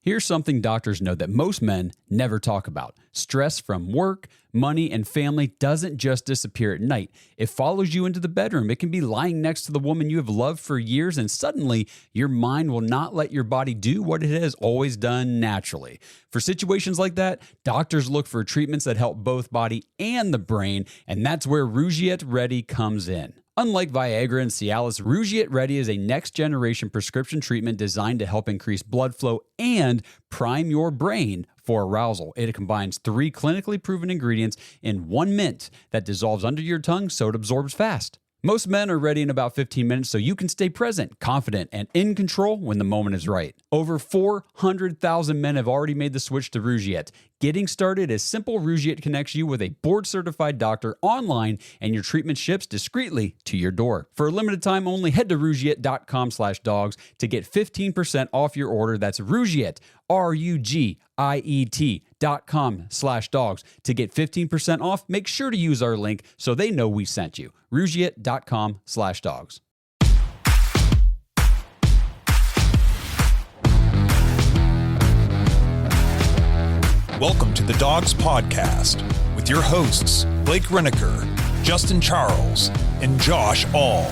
Here's something doctors know that most men never talk about. Stress from work, money, and family doesn't just disappear at night. It follows you into the bedroom. It can be lying next to the woman you have loved for years, and suddenly your mind will not let your body do what it has always done naturally. For situations like that, doctors look for treatments that help both body and the brain, and that's where Rougiette Ready comes in. Unlike Viagra and Cialis, Rougiette Ready is a next-generation prescription treatment designed to help increase blood flow and prime your brain for arousal. It combines 3 clinically proven ingredients in 1 mint that dissolves under your tongue so it absorbs fast. Most men are ready in about 15 minutes, so you can stay present, confident, and in control when the moment is right. Over 400,000 men have already made the switch to Rougiette. Getting started is simple. Rougiette connects you with a board-certified doctor online, and your treatment ships discreetly to your door. For a limited time only, head to Rougiette.com/dogs to get 15% off your order. That's Rougiette, Rougiette.com/dogs to get 15% off. Make sure to use our link so they know we sent you. Rougiette.com/dogs. Welcome to the Dogs Podcast with your hosts, Blake Reneker, Justin Charles, and Josh All.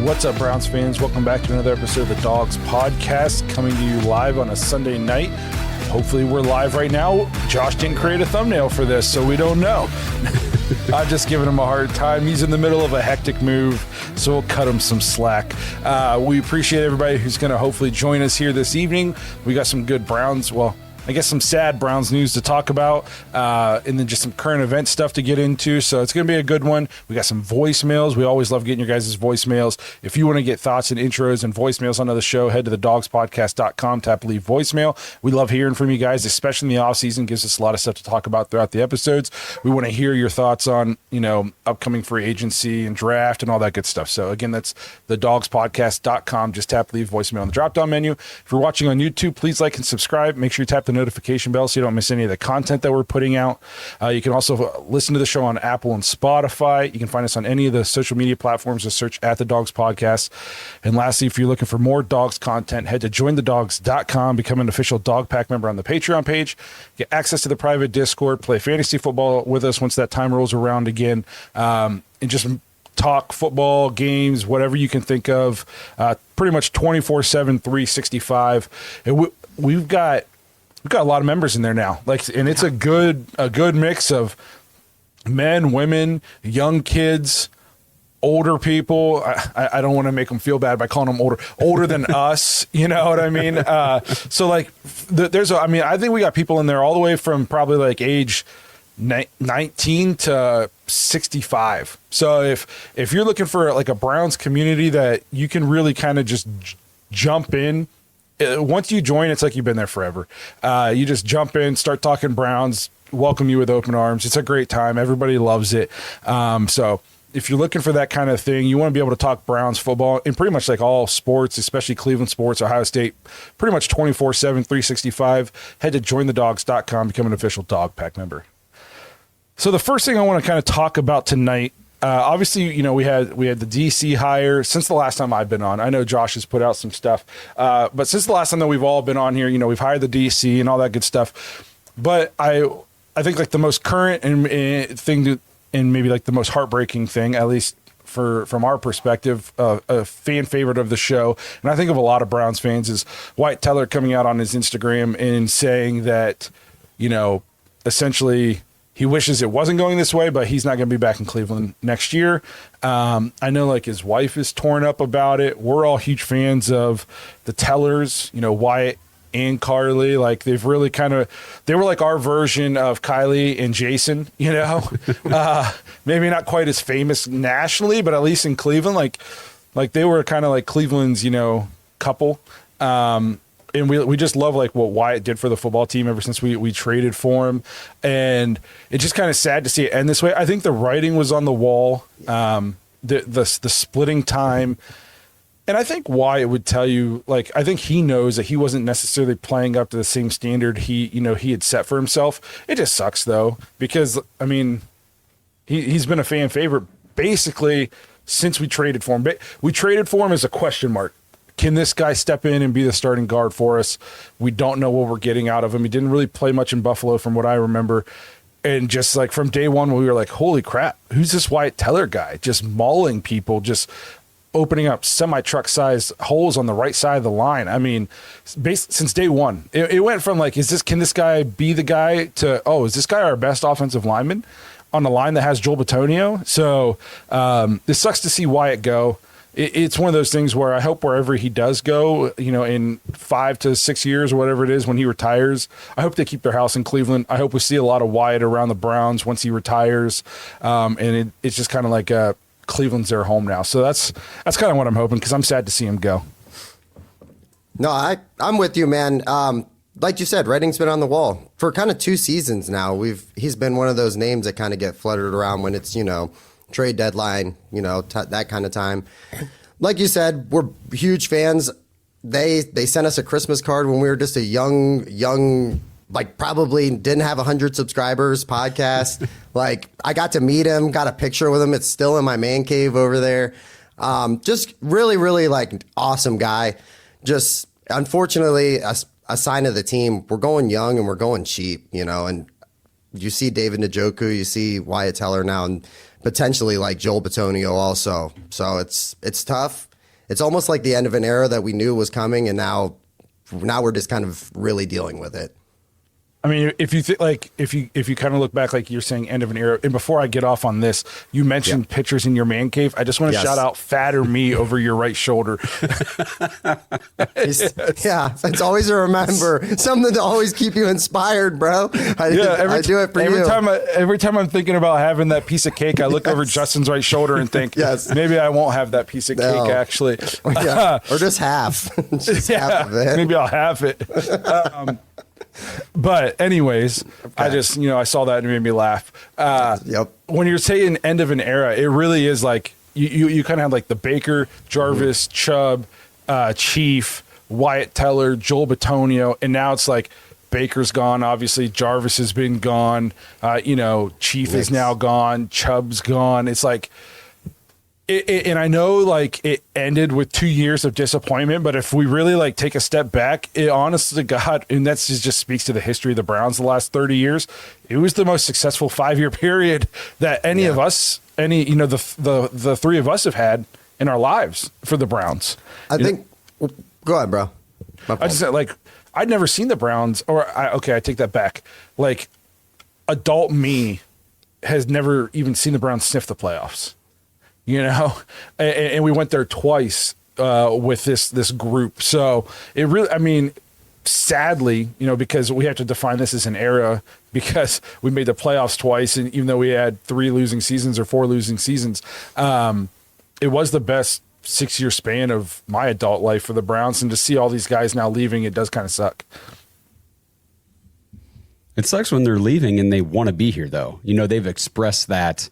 What's up, Browns fans? Welcome back to another episode of the Dogs Podcast, coming to you live on a Sunday night. Hopefully we're live right now. Josh didn't create a thumbnail for this, so we don't know. I'm just giving him a hard time. He's in the middle of a hectic move, so we'll cut him some slack. We appreciate everybody who's going to hopefully join us here this evening. We got some good Browns, well, I guess some sad Browns news to talk about, and then just some current event stuff to get into. So it's going to be a good one. We got some voicemails. We always love getting your guys' voicemails. If you want to get thoughts and intros and voicemails onto the show, head to thedogspodcast.com, tap leave voicemail. We love hearing from you guys, especially in the offseason. Gives us a lot of stuff to talk about throughout the episodes. We want to hear your thoughts on, upcoming free agency and draft and all that good stuff. So again, that's thedogspodcast.com. Just tap leave voicemail on the drop-down menu. If you're watching on YouTube, please like and subscribe. Make sure you tap the notification bell so you don't miss any of the content that we're putting out. You can also listen to the show on Apple and Spotify. You can find us on any of the social media platforms. Just search at the Dogs Podcast. And lastly, if you're looking for more Dogs content, head to jointhedogs.com, become an official Dog Pack member on the Patreon page, get access to the private Discord, play fantasy football with us once that time rolls around again, and just talk football, games, whatever you can think of, pretty much 24/7, 365. And we've got a lot of members in there now, and it's a good mix of men, women, young kids, older people. I don't want to make them feel bad by calling them older than us. You know what I mean? I think we got people in there all the way from probably age 19 to 65. So if you're looking for a Browns community that you can really kind of just jump in. Once you join, it's like you've been there forever. You just jump in, start talking Browns, welcome you with open arms. It's a great time. Everybody loves it. So if you're looking for that kind of thing, you want to be able to talk Browns football in pretty much all sports, especially Cleveland sports, Ohio State, pretty much 24/7, 365. Head to jointhedogs.com, become an official Dog Pack member. So the first thing I want to kind of talk about tonight, obviously, we had the DC hire since the last time I've been on. I know Josh has put out some stuff, but since the last time that we've all been on here, we've hired the DC and all that good stuff. But I think the most current thing and maybe the most heartbreaking thing, at least from our perspective, a fan favorite of the show, and I think of a lot of Browns fans, is Wyatt Teller coming out on his Instagram and saying that, essentially, he wishes it wasn't going this way, but he's not going to be back in Cleveland next year. I know his wife is torn up about it. We're all huge fans of the Tellers, Wyatt and Carly. They've really they were our version of Kylie and Jason, maybe not quite as famous nationally, but at least in Cleveland, they were kind of Cleveland's, couple. And we just love what Wyatt did for the football team ever since we traded for him. And it's just kind of sad to see it end this way. I think the writing was on the wall, the splitting time. And I think Wyatt would tell you, I think he knows that he wasn't necessarily playing up to the same standard he had set for himself. It just sucks, though, because, he's been a fan favorite basically since we traded for him. We traded for him as a question mark. can this guy step in and be the starting guard for us? We don't know what we're getting out of him. He didn't really play much in Buffalo from what I remember. And just like from day one, we were like, holy crap, who's this Wyatt Teller guy? Just mauling people, just opening up semi-truck sized holes on the right side of the line. I mean, since day one, it went from like, can this guy be the guy to, oh, is this guy our best offensive lineman on the line that has Joel Bitonio? So this sucks to see Wyatt go. It's one of those things where I hope wherever he does go, in 5 to 6 years or whatever it is when he retires, I hope they keep their house in Cleveland. I hope we see a lot of Wyatt around the Browns once he retires. And it's just kind of like Cleveland's their home now. So that's kind of what I'm hoping, because I'm sad to see him go. No, I'm with you, man. Like you said, writing's been on the wall for kind of 2 seasons now. He's been one of those names that kind of get fluttered around when it's, trade deadline, that kind of time. Like you said, we're huge fans. They sent us a Christmas card when we were just a young, like probably didn't have 100 subscribers podcast. Like I got to meet him, got a picture with him. It's still in my man cave over there. Just really, really like awesome guy. Just unfortunately a sign of the team. We're going young and we're going cheap, and you see David Njoku, you see Wyatt Teller now, and potentially like Joel Bitonio also. So it's tough. It's almost like the end of an era that we knew was coming, and now we're just kind of really dealing with it. I mean, if you think like if you kind of look back, like you're saying, end of an era. And before I get off on this, you mentioned pictures in your man cave. I just want to shout out Fatter Me over your right shoulder. It's always a remember, something to always keep you inspired, bro. I do it for you. Every time I'm thinking about having that piece of cake, I look over Justin's right shoulder and think, maybe I won't have that piece of cake actually, or just half, half of it. Maybe I'll have it. But anyways, I just, I saw that and it made me laugh. When you're saying end of an era, it really is like you kind of have like the Baker, Jarvis, Chubb, Chief, Wyatt Teller, Joel Bitonio, and now it's like Baker's gone. Obviously, Jarvis has been gone. Chief is now gone. Chubb's gone. It's like, and I know like it ended with 2 years of disappointment, but if we really like take a step back, it honestly to God, and that just speaks to the history of the Browns the last 30 years, it was the most successful 5-year period that any of us, the three of us have had in our lives for the Browns. I think, go ahead, bro. I just said, like, I'd never seen the Browns, I take that back. Like, adult me has never even seen the Browns sniff the playoffs. And we went there twice with this group. So it really, I mean, sadly, because we have to define this as an era, because we made the playoffs twice, and even though we had 3 losing seasons or 4 losing seasons, it was the best 6-year span of my adult life for the Browns. And to see all these guys now leaving, it does kind of suck. It sucks when they're leaving and they want to be here, though. They've expressed that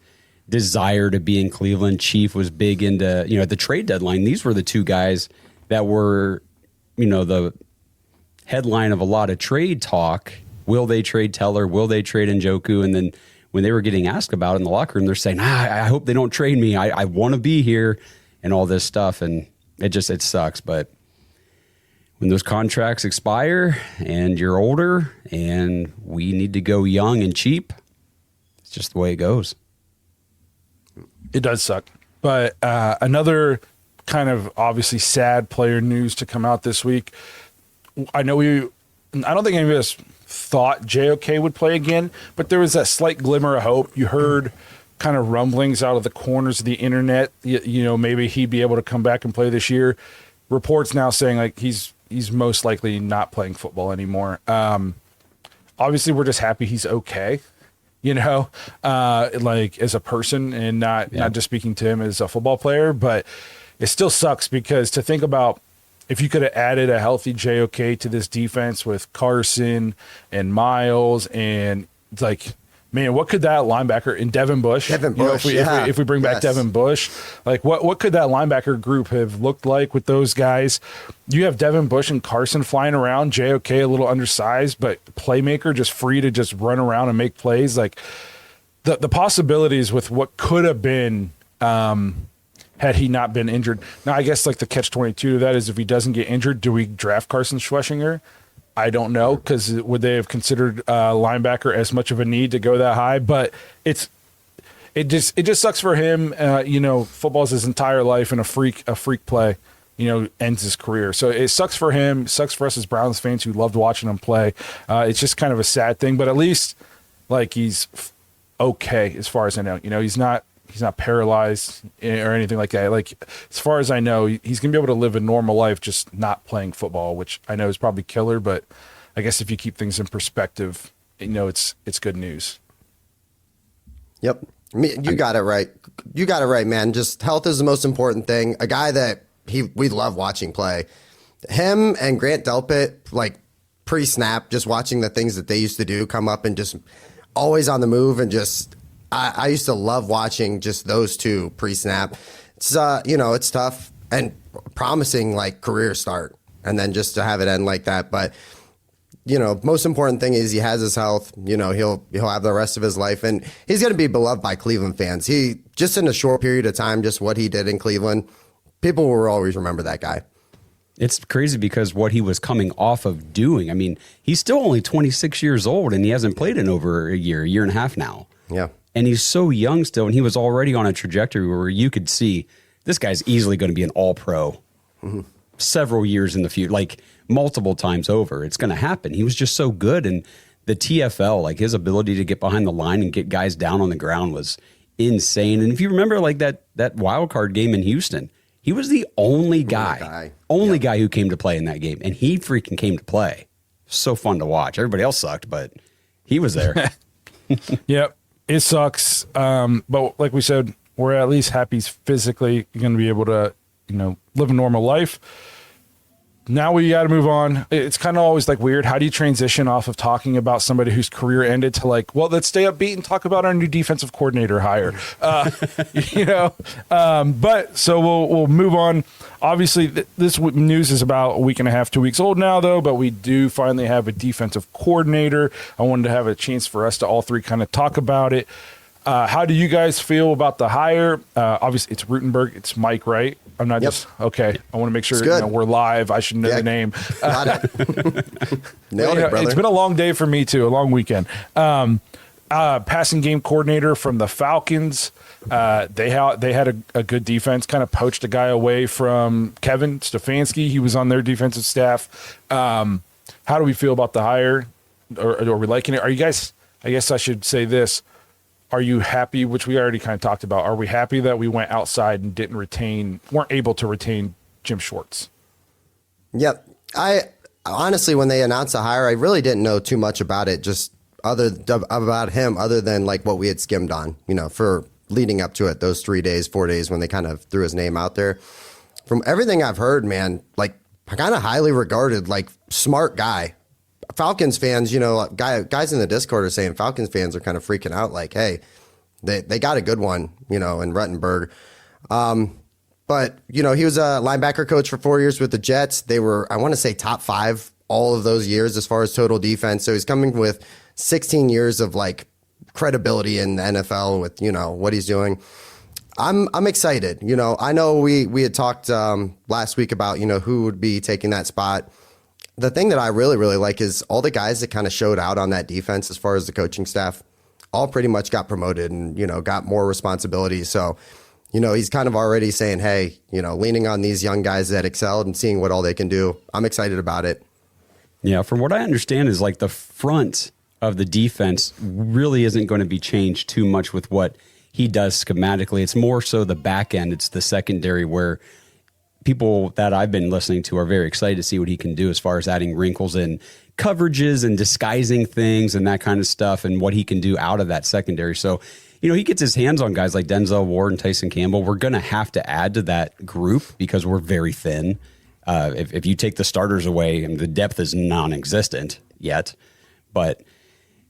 desire to be in Cleveland. Chief was big into, at the trade deadline, these were the 2 guys that were, the headline of a lot of trade talk. Will they trade Teller? Will they trade Njoku? And then when they were getting asked about it in the locker room, they're saying, I hope they don't trade me. I want to be here and all this stuff. And it sucks. But when those contracts expire and you're older and we need to go young and cheap, it's just the way it goes. It does suck. But another kind of obviously sad player news to come out this week. I don't think any of us thought JOK would play again, but there was that slight glimmer of hope. You heard kind of rumblings out of the corners of the internet, maybe he'd be able to come back and play this year. Reports now saying like he's most likely not playing football anymore. Obviously we're just happy he's okay. Like as a person, and not just speaking to him as a football player, but it still sucks because to think about if you could have added a healthy JOK to this defense with Carson and Miles, and like, man, what could that linebacker in Devin Bush? If we bring back Devin Bush, like what could that linebacker group have looked like with those guys? You have Devin Bush and Carson flying around, JOK a little undersized, but playmaker, just free to just run around and make plays. Like the possibilities with what could have been had he not been injured. Now, I guess like the catch-22 to that is if he doesn't get injured, do we draft Carson Schlesinger? I don't know, because would they have considered linebacker as much of a need to go that high? But it just sucks for him. Football's his entire life, and a freak play, ends his career. So it sucks for him. Sucks for us as Browns fans who loved watching him play. It's just kind of a sad thing. But at least like he's okay as far as I know. He's not paralyzed or anything like that. Like, as far as I know, he's going to be able to live a normal life, just not playing football, which I know is probably killer. But I guess if you keep things in perspective, it's good news. Yep. You got it right. You got it right, man. Just health is the most important thing. A guy that we love watching play. Him and Grant Delpit, like pre-snap, just watching the things that they used to do, come up and just always on the move, and just I used to love watching just those two pre-snap. It's it's tough and promising like career start, and then just to have it end like that. But most important thing is he has his health. He'll have the rest of his life, and he's going to be beloved by Cleveland fans. He just in a short period of time, just what he did in Cleveland, people will always remember that guy. It's crazy because what he was coming off of doing. I mean, he's still only 26 years old, and he hasn't played in over a year and a half now. Yeah. And he's so young still, and he was already on a trajectory where you could see this guy's easily going to be an all-pro several years in the future, like multiple times over. It's going to happen. He was just so good, and the TFL, like his ability to get behind the line and get guys down on the ground was insane. And if you remember like that wild card game in Houston, he was the only guy who came to play in that game, and he freaking came to play. So fun to watch. Everybody else sucked, but he was there. Yep. It sucks. But like we said, we're at least happy he's physically going to be able to, live a normal life. Now we got to move on. It's kind of always like weird. How do you transition off of talking about somebody whose career ended to like, well, let's stay upbeat and talk about our new defensive coordinator hire. But so we'll move on. Obviously, this news is about a week and a half, 2 weeks old now, though. But we do finally have a defensive coordinator. I wanted to have a chance for us to all three kind of talk about it. How do you guys feel about the hire? Obviously, it's Rutenberg. It's Mike, right? I'm not just okay. I want to make sure we're live. I should know the name. Got it. Nailed it, brother. It's been a long day for me too. A long weekend. Passing game coordinator from the Falcons. They had a good defense. Kind of poached a guy away from Kevin Stefanski. He was on their defensive staff. How do we feel about the hire? Or are we liking it? Are you guys? I guess I should say this. Are you happy, which we already kind of talked about, are we happy that we went outside and weren't able to retain Jim Schwartz? Yep. I honestly, when they announced the hire, I really didn't know too much about it, just about him, other than like what we had skimmed on, for leading up to it, those 4 days when they kind of threw his name out there. From everything I've heard, man, like kind of highly regarded, like smart guy. Falcons fans, guys in the Discord are saying Falcons fans are kind of freaking out, like, hey, they got a good one, in Rutenberg. But, he was a linebacker coach for 4 years with the Jets. They were, I want to say, top 5 all of those years as far as total defense. So he's coming with 16 years of, like, credibility in the NFL with, what he's doing. I'm excited. I know we had talked last week about, who would be taking that spot. The thing that I really, really like is all the guys that kind of showed out on that defense as far as the coaching staff all pretty much got promoted and, got more responsibility. So, he's kind of already saying, hey, leaning on these young guys that excelled and seeing what all they can do. I'm excited about it. Yeah, from what I understand is like the front of the defense really isn't going to be changed too much with what he does schematically. It's more so the back end. It's the secondary where people that I've been listening to are very excited to see what he can do as far as adding wrinkles in coverages and disguising things and that kind of stuff and what he can do out of that secondary. So, he gets his hands on guys like Denzel Ward and Tyson Campbell. We're going to have to add to that group because we're very thin. If you take the starters away, and the depth is non-existent yet, but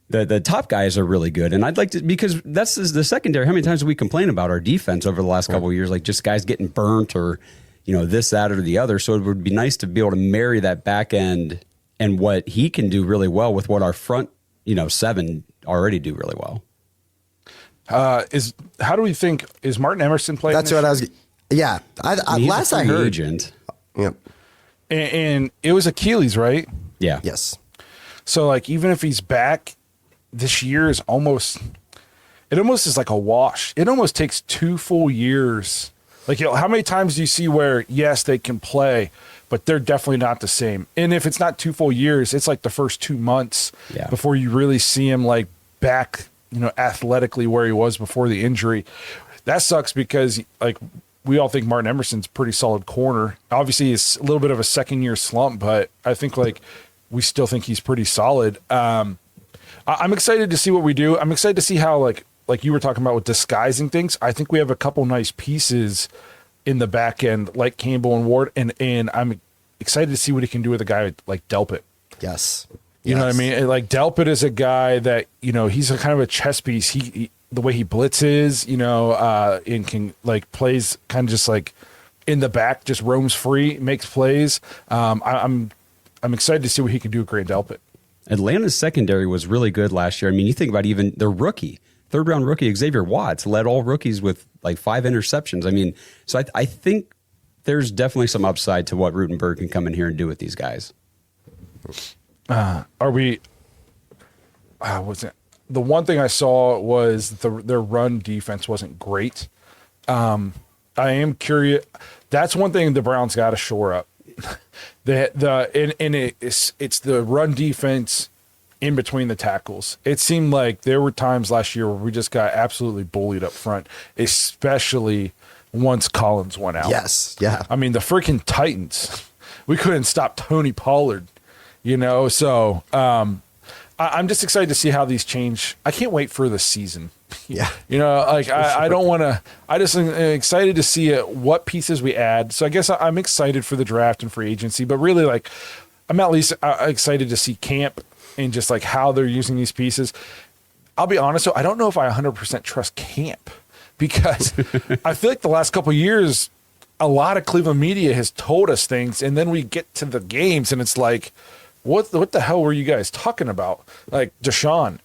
the top guys are really good. And I'd like to, because that's the secondary. How many times do we complain about our defense over the last couple of years? Like just guys getting burnt or, this, that, or the other. So it would be nice to be able to marry that back end and what he can do really well with what our front, 7 already do really well. How do we think, is Martin Emerson playing? That's what I was. Yeah. He's Last a I free heard. agent. Yep. And it was Achilles, right? Yeah. Yes. So like even if he's back, this year is almost is like a wash. It almost takes 2 full years. Like, how many times do you see where yes they can play, but they're definitely not the same. And if it's not 2 full years, it's like the first 2 months before you really see him like back, athletically where he was before the injury. That sucks because like we all think Martin Emerson's a pretty solid corner. Obviously, it's a little bit of a second-year slump, but I think like we still think he's pretty solid. I'm excited to see what we do. I'm excited to see how like you were talking about with disguising things. I think we have a couple nice pieces in the back end, like Campbell and Ward, and I'm excited to see what he can do with a guy like Delpit. Yes. You know what I mean? Like Delpit is a guy that, he's a kind of a chess piece. He the way he blitzes, and can like plays kind of just like in the back, just roams free, makes plays. I'm excited to see what he can do with Grant Delpit. Atlanta's secondary was really good last year. I mean, you think about even their rookie, 3rd-round rookie Xavier Watts led all rookies with like 5 interceptions. I mean, so I think there's definitely some upside to what Rutenberg can come in here and do with these guys. The one thing I saw was their run defense wasn't great. I am curious. That's one thing the Browns got to shore up. It's the run defense in between the tackles. It seemed like there were times last year where we just got absolutely bullied up front, especially once Collins went out. Yes. Yeah. I mean, the freaking Titans, we couldn't stop Tony Pollard, So I'm just excited to see how these change. I can't wait for the season. Yeah. I don't want to. I just am excited to see what pieces we add. So I guess I'm excited for the draft and free agency, but really, like, I'm at least excited to see camp and just like how they're using these pieces. I'll be honest, though, I don't know if I 100% trust camp because I feel like the last couple of years, a lot of Cleveland media has told us things, and then we get to the games and it's like, what the hell were you guys talking about? Like Deshaun,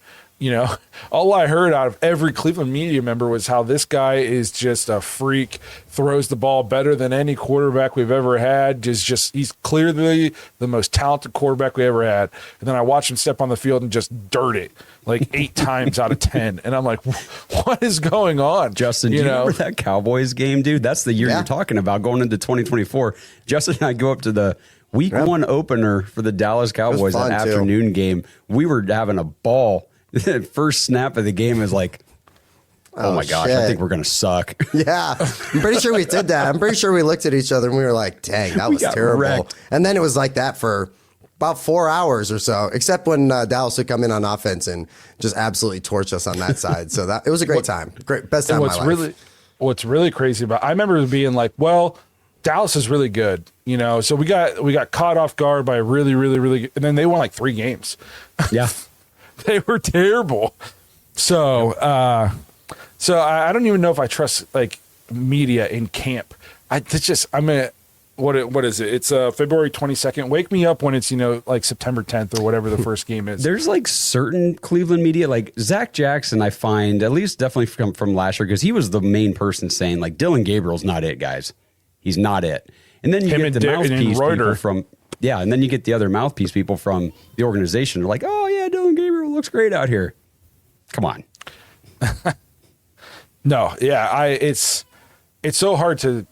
all I heard out of every Cleveland media member was how this guy is just a freak, throws the ball better than any quarterback we've ever had. He's clearly the most talented quarterback we ever had. And then I watch him step on the field and just dirt it like 8 times out of 10. And I'm like, what is going on? Justin, do you remember that Cowboys game, dude? That's the year you're talking about going into 2024. Justin and I go up to the Week 1 opener for the Dallas Cowboys, that afternoon game. We were having a ball. The first snap of the game is like, oh my gosh, I think we're going to suck. Yeah, I'm pretty sure we did that. I'm pretty sure we looked at each other and we were like, dang, that was terrible. Wrecked. And then it was like that for about 4 hours or so, except when Dallas would come in on offense and just absolutely torch us on that side. So it was a great time. Best time of my life. What's really crazy about, I remember being like, well, Dallas is really good, so we got caught off guard by really, really, really good. And then they won like 3 games. Yeah. They were terrible. So I don't even know if I trust like media in camp. What is it? It's February 22nd. Wake me up when it's, like September 10th or whatever the first game is. There's like certain Cleveland media, like Zach Jackson, I find, at least definitely from last year, because he was the main person saying like Dylan Gabriel's not it, guys. He's not it. And then you get the mouthpiece people from, and then you get the other mouthpiece people from the organization. They're like, oh yeah, Dylan Gabriel looks great out here. Come on. No, yeah, it's so hard to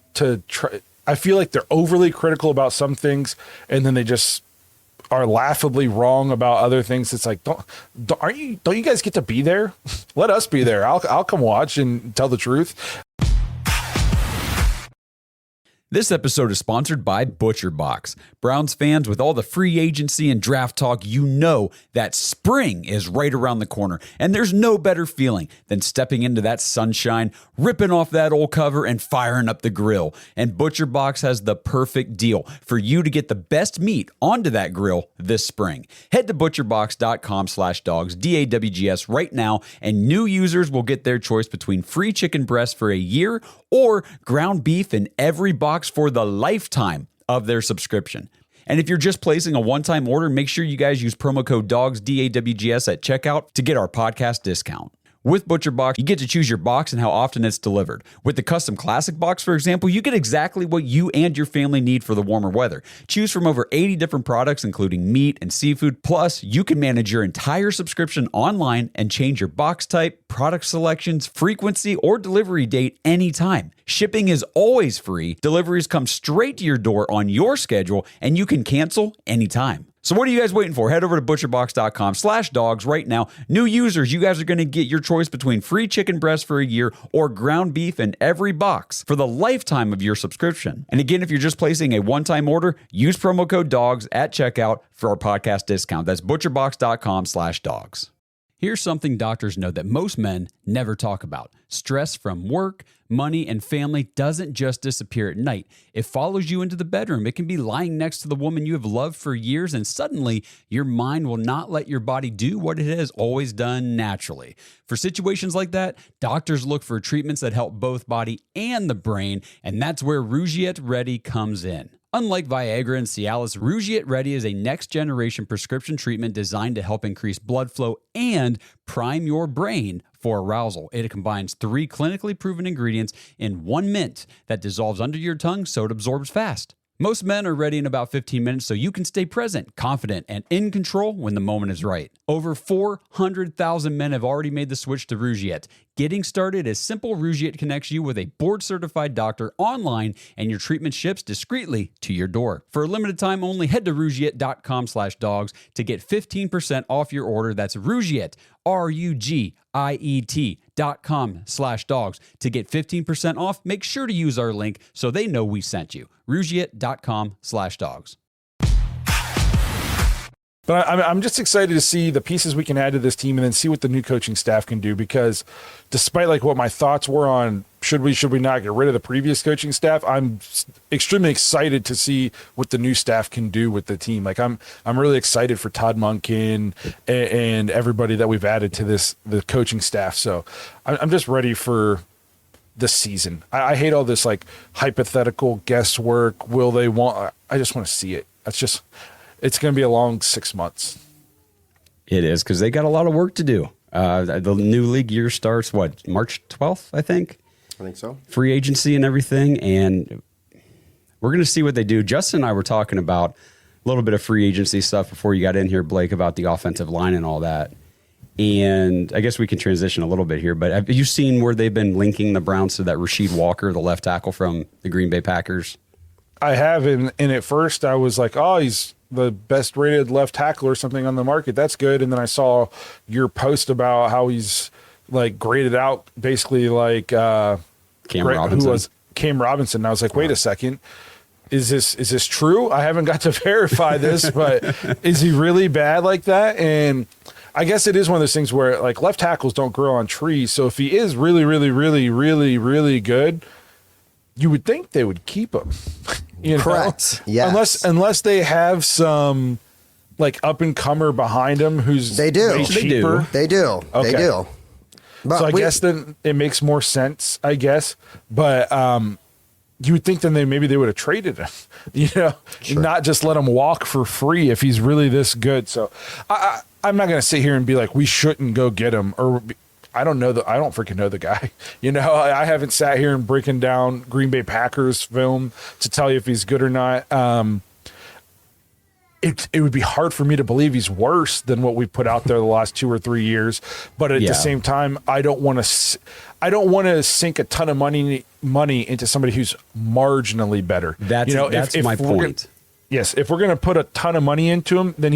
try. I feel like they're overly critical about some things, and then they just are laughably wrong about other things. It's like, don't you guys get to be there? Let us be there. I'll come watch and tell the truth. This episode is sponsored by ButcherBox. Browns fans, with all the free agency and draft talk, that spring is right around the corner. And there's no better feeling than stepping into that sunshine, ripping off that old cover, and firing up the grill. And ButcherBox has the perfect deal for you to get the best meat onto that grill this spring. Head to butcherbox.com/dogs, DAWGS, right now, and new users will get their choice between free chicken breast for a year or ground beef in every box for the lifetime of their subscription. And if you're just placing a one-time order, make sure you guys use promo code DOGS, DAWGS, at checkout to get our podcast discount. With ButcherBox, you get to choose your box and how often it's delivered. With the custom classic box, for example, you get exactly what you and your family need for the warmer weather. Choose from over 80 different products, including meat and seafood. Plus, you can manage your entire subscription online and change your box type, product selections, frequency, or delivery date anytime. Shipping is always free. Deliveries come straight to your door on your schedule, and you can cancel anytime. So what are you guys waiting for? Head over to butcherbox.com/dogs right now. New users, you guys are going to get your choice between free chicken breast for a year or ground beef in every box for the lifetime of your subscription. And again, if you're just placing a one-time order, use promo code DOGS at checkout for our podcast discount. That's butcherbox.com/dogs. Here's something doctors know that most men never talk about. Stress from work, money, and family doesn't just disappear at night. It follows you into the bedroom. It can be lying next to the woman you have loved for years, and suddenly your mind will not let your body do what it has always done naturally. For situations like that, doctors look for treatments that help both body and the brain, and that's where Rougiette Ready comes in. Unlike Viagra and Cialis, Rougiette Ready is a next-generation prescription treatment designed to help increase blood flow and prime your brain for arousal. It combines 3 clinically proven ingredients in 1 mint that dissolves under your tongue so it absorbs fast. Most men are ready in about 15 minutes, so you can stay present, confident, and in control when the moment is right. Over 400,000 men have already made the switch to Rougiette. Getting started is simple. Rougiette connects you with a board-certified doctor online, and your treatment ships discreetly to your door. For a limited time only, head to Rougiette.com/dogs to get 15% off your order. That's Rougiette, RUGIET.com/dogs to get 15% off. Make sure to use our link so they know we sent you. Rougiette.com/dogs. But I'm just excited to see the pieces we can add to this team and then see what the new coaching staff can do, because despite like what my thoughts were on should we not get rid of the previous coaching staff, I'm extremely excited to see what the new staff can do with the team. Like I'm really excited for Todd Monken and everybody that we've added to the coaching staff. So I'm just ready for the season. I hate all this like hypothetical guesswork. Will they want? I just want to see it. It's going to be a long 6 months. It is, because they got a lot of work to do. The new league year starts, March 12th, I think? I think so. Free agency and everything, and we're going to see what they do. Justin and I were talking about a little bit of free agency stuff before you got in here, Blake, about the offensive line and all that. And I guess we can transition a little bit here, but have you seen where they've been linking the Browns to that Rasheed Walker, the left tackle from the Green Bay Packers? I have, and at first I was like, oh, he's the best rated left tackle or something on the market. That's good. And then I saw your post about how he's like graded out basically like Cam Robinson. Who was Cam Robinson. And I was like, wait a second. Is this true? I haven't got to verify this, but is he really bad like that? And I guess it is one of those things where like left tackles don't grow on trees. So if he is really, really, really, really, really good, you would think they would keep him. You know? Correct. Yes. Unless they have some like up and comer behind them who's they do. way cheaper. They do. Okay. They do. But so I guess then it makes more sense, I guess. But you would think then maybe they would have traded him, you know, and not just let him walk for free if he's really this good. So I'm not going to sit here and be like, we shouldn't go get him, or I don't know I don't freaking know the guy. You know, I haven't sat here and breaking down Green Bay Packers film to tell you if he's good or not. It would be hard for me to believe he's worse than what we put out there the last 2 or 3 years. But at the same time, I don't want to sink a ton of money into somebody who's marginally better. That's my point. Yes, if we're going to put a ton of money into him, then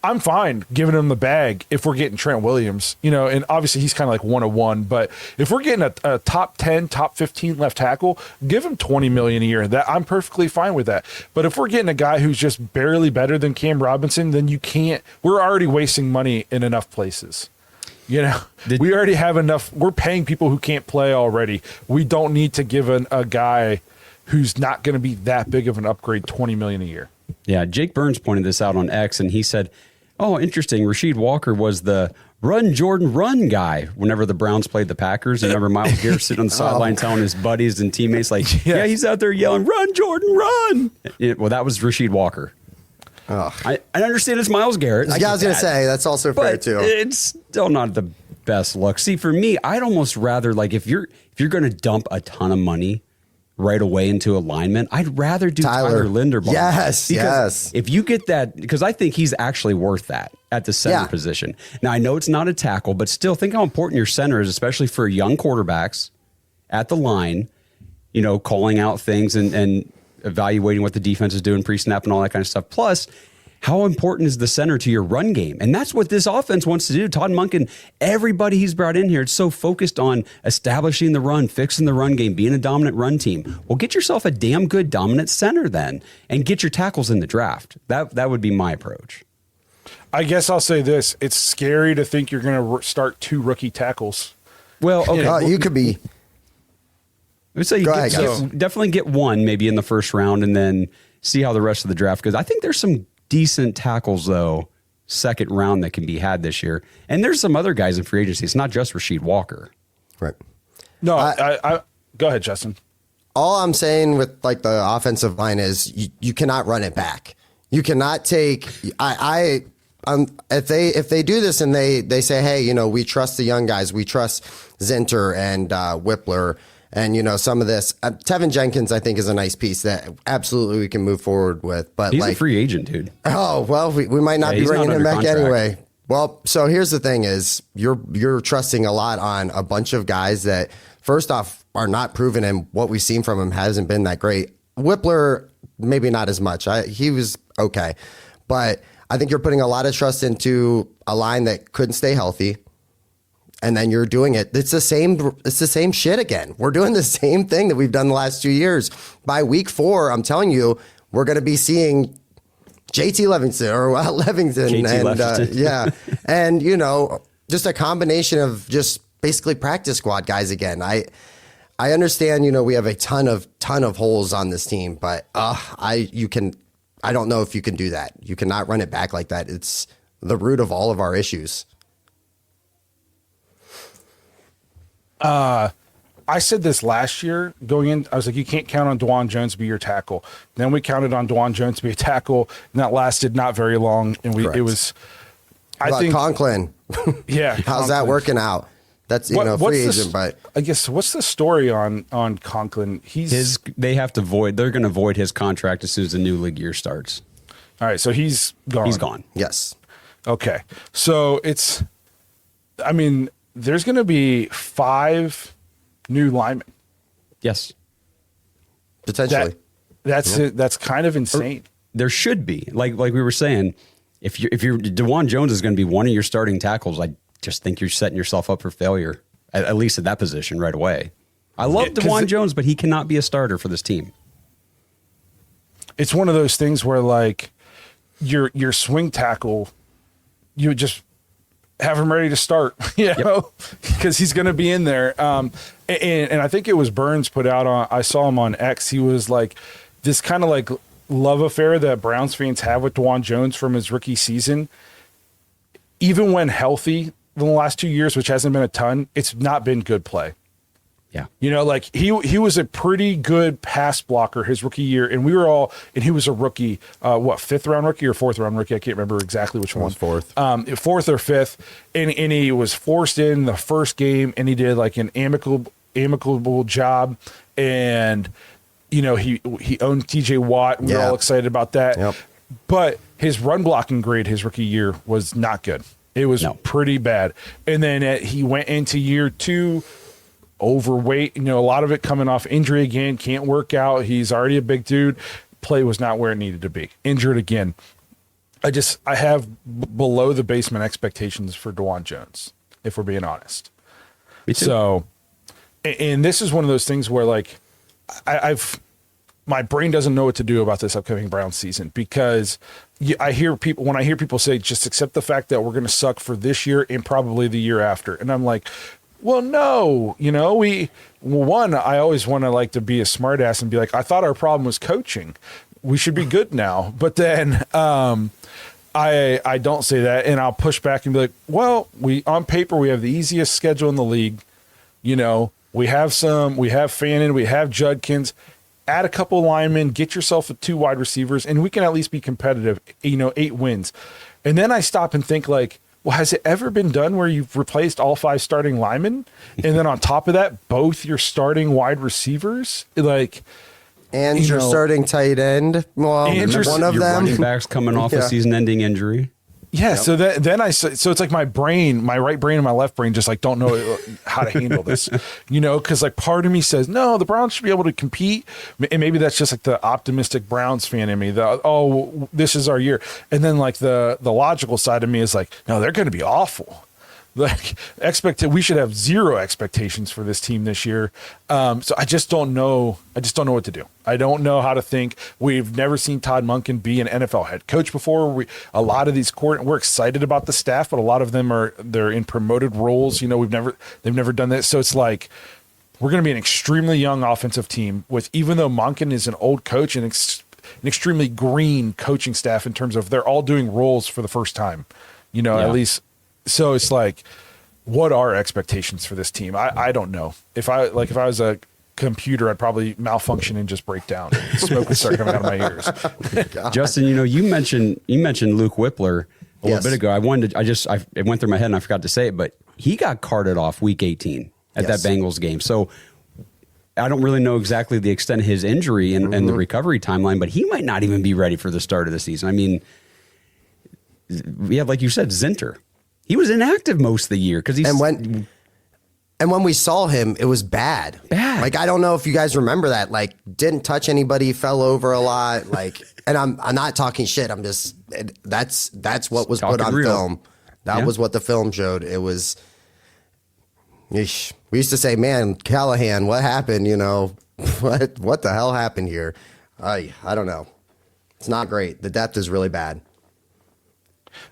I'm fine giving him the bag if we're getting Trent Williams, you know, and obviously he's kind of like 101, but if we're getting a top 10, top 15 left tackle, give him $20 million a year. That I'm perfectly fine with that. But if we're getting a guy who's just barely better than Cam Robinson, then we're already wasting money in enough places. You know, we already have enough. We're paying people who can't play already. We don't need to give a guy who's not going to be that big of an upgrade $20 million a year. Yeah, Jake Burns pointed this out on X, and he said, oh, interesting, Rasheed Walker was the run, Jordan, run guy whenever the Browns played the Packers. And remember Myles Garrett sitting on the sideline telling his buddies and teammates, like, yeah, he's out there yelling, run, Jordan, run. Well, that was Rasheed Walker. I understand it's Myles Garrett. I was going to say, that's also fair, too. It's still not the best look. See, for me, I'd almost rather, like, if you're going to dump a ton of money right away into alignment, I'd rather do Tyler Linderbaum. Yes. If you get that, because I think he's actually worth that at the center position. Now, I know it's not a tackle, but still think how important your center is, especially for young quarterbacks at the line, you know, calling out things and evaluating what the defense is doing pre-snap and all that kind of stuff. Plus, how important is the center to your run game? And that's what this offense wants to do. Todd Monken, everybody he's brought in here, it's so focused on establishing the run, fixing the run game, being a dominant run team. Well, get yourself a damn good dominant center then, and get your tackles in the draft. That would be my approach. I guess I'll say this. It's scary to think you're going to start 2 rookie tackles. Well, okay. You could be. I would say you definitely get one maybe in the first round and then see how the rest of the draft goes. I think there's some decent tackles, though, second round that can be had this year. And there's some other guys in free agency. It's not just Rasheed Walker. Right. No, I go ahead, Justin. All I'm saying with like the offensive line is you cannot run it back. You cannot take if they do this and they say, hey, you know, we trust the young guys, we trust Zinter and Whippler. And, you know, some of this, Tevin Jenkins, I think, is a nice piece that absolutely we can move forward with. But he's a free agent, dude. Oh, well, we might not be bringing him back contract anyway. Well, so here's the thing is you're trusting a lot on a bunch of guys that, first off, are not proven, and what we've seen from him hasn't been that great. Whippler, maybe not as much. He was okay. But I think you're putting a lot of trust into a line that couldn't stay healthy. And then you're doing it. It's the same shit again. We're doing the same thing that we've done the last 2 years. By week 4, I'm telling you, we're going to be seeing JT Levingston or Levington. And, you know, just a combination of just basically practice squad guys again. I understand, you know, we have a ton of holes on this team, but I don't know if you can do that. You cannot run it back like that. It's the root of all of our issues. I said this last year going in. I was like, you can't count on Dwan Jones to be your tackle. Then we counted on Dwan Jones to be a tackle, and that lasted not very long. And it was. I think Conklin. Yeah, how's that working out? That's free agent, but I guess what's the story on Conklin? They have to void. They're going to void his contract as soon as the new league year starts. All right, so he's gone. He's gone. Yes. Okay, so I mean, there's going to be 5 new linemen. Yes. Potentially. That's kind of insane. There should be. Like we were saying, if you're DeJuan Jones is going to be one of your starting tackles, I just think you're setting yourself up for failure, at least at that position right away. I love DeJuan Jones, but he cannot be a starter for this team. It's one of those things where, like, your swing tackle, you would just have him ready to start, because he's going to be in there. And I think it was Burns put out on, I saw him on X. He was like, this kind of like love affair that Browns fans have with DeJuan Jones from his rookie season. Even when healthy in the last 2 years, which hasn't been a ton, it's not been good play. Yeah. You know, like he was a pretty good pass blocker his rookie year, and he was a rookie, 5th round rookie or 4th round rookie? I can't remember exactly which one. 4th. 4th or 5th. And he was forced in the first game, and he did like an amicable job. And, you know, he owned TJ Watt. We were all excited about that. Yep. But his run blocking grade his rookie year was not good. It was pretty bad. And then he went into year 2, overweight, you know, a lot of it coming off injury again, can't work out. He's already a big dude. Play was not where it needed to be. Injured again. I have below the basement expectations for DeJuan Jones, if we're being honest. Me too. So, and this is one of those things where, like, my brain doesn't know what to do about this upcoming Browns season, because when I hear people say, just accept the fact that we're going to suck for this year and probably the year after. And I'm like, well, no, you know, I always want to like to be a smart ass and be like, I thought our problem was coaching. We should be good now. But then I don't say that, and I'll push back and be like, well, on paper, we have the easiest schedule in the league. You know, we have Fannin, we have Judkins. Add a couple linemen, get yourself 2 wide receivers, and we can at least be competitive, 8 wins. And then I stop and think, like, well, has it ever been done where you've replaced all 5 starting linemen, and then on top of that, both your starting wide receivers, like, and your starting tight end? Well, one of your them. running backs coming off a season-ending injury. Yeah, so so it's like my right brain and my left brain just like don't know how to handle this, because like part of me says no, the Browns should be able to compete, and maybe that's just like the optimistic Browns fan in me. This is our year, and then like the logical side of me is like, no, they're going to be awful. Like we should have 0 expectations for this team this year. So I just don't know. I just don't know what to do. I don't know how to think. We've never seen Todd Monken be an NFL head coach before. A lot of these we're excited about the staff, but a lot of them they're in promoted roles. They've never done this. So it's like we're going to be an extremely young offensive team with, even though Monken is an old coach and an extremely green coaching staff in terms of they're all doing roles for the first time, at least. So it's like, what are expectations for this team? I don't know. If I was a computer, I'd probably malfunction and just break down. Smoke would start coming out of my ears. Justin, you mentioned Luke Whippler a little bit ago. It went through my head and I forgot to say it, but he got carted off week 18 at that Bengals game. So I don't really know exactly the extent of his injury and the recovery timeline, but he might not even be ready for the start of the season. I mean, we have, like you said, Zinter. He was inactive most of the year because and when we saw him, it was bad. Like, I don't know if you guys remember that. Like, didn't touch anybody, fell over a lot. Like, and I'm not talking shit. I'm just that's what was put on film. That was what the film showed. It was. Yeesh. We used to say, "Man, Callahan, what happened? What the hell happened here?" I don't know. It's not great. The depth is really bad.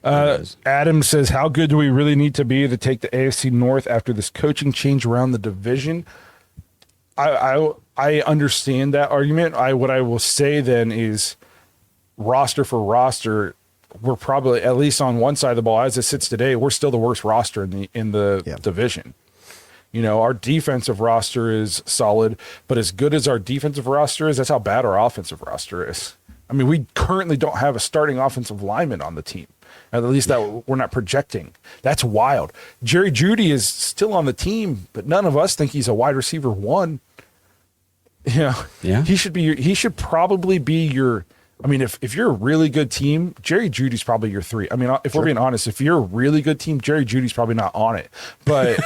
Adam says, how good do we really need to be to take the AFC North after this coaching change around the division? I understand that argument. What I will say then is, roster for roster, we're probably, at least on one side of the ball, as it sits today, we're still the worst roster in the division. Our defensive roster is solid, but as good as our defensive roster is, that's how bad our offensive roster is. I mean, we currently don't have a starting offensive lineman on the team. At least that we're not projecting. That's wild. Jerry Jeudy is still on the team, but none of us think he's a wide receiver 1. Yeah. He should probably be your. I mean, if you're a really good team, Jerry Jeudy's probably your 3. I mean, if we're being honest, if you're a really good team, Jerry Jeudy's probably not on it. But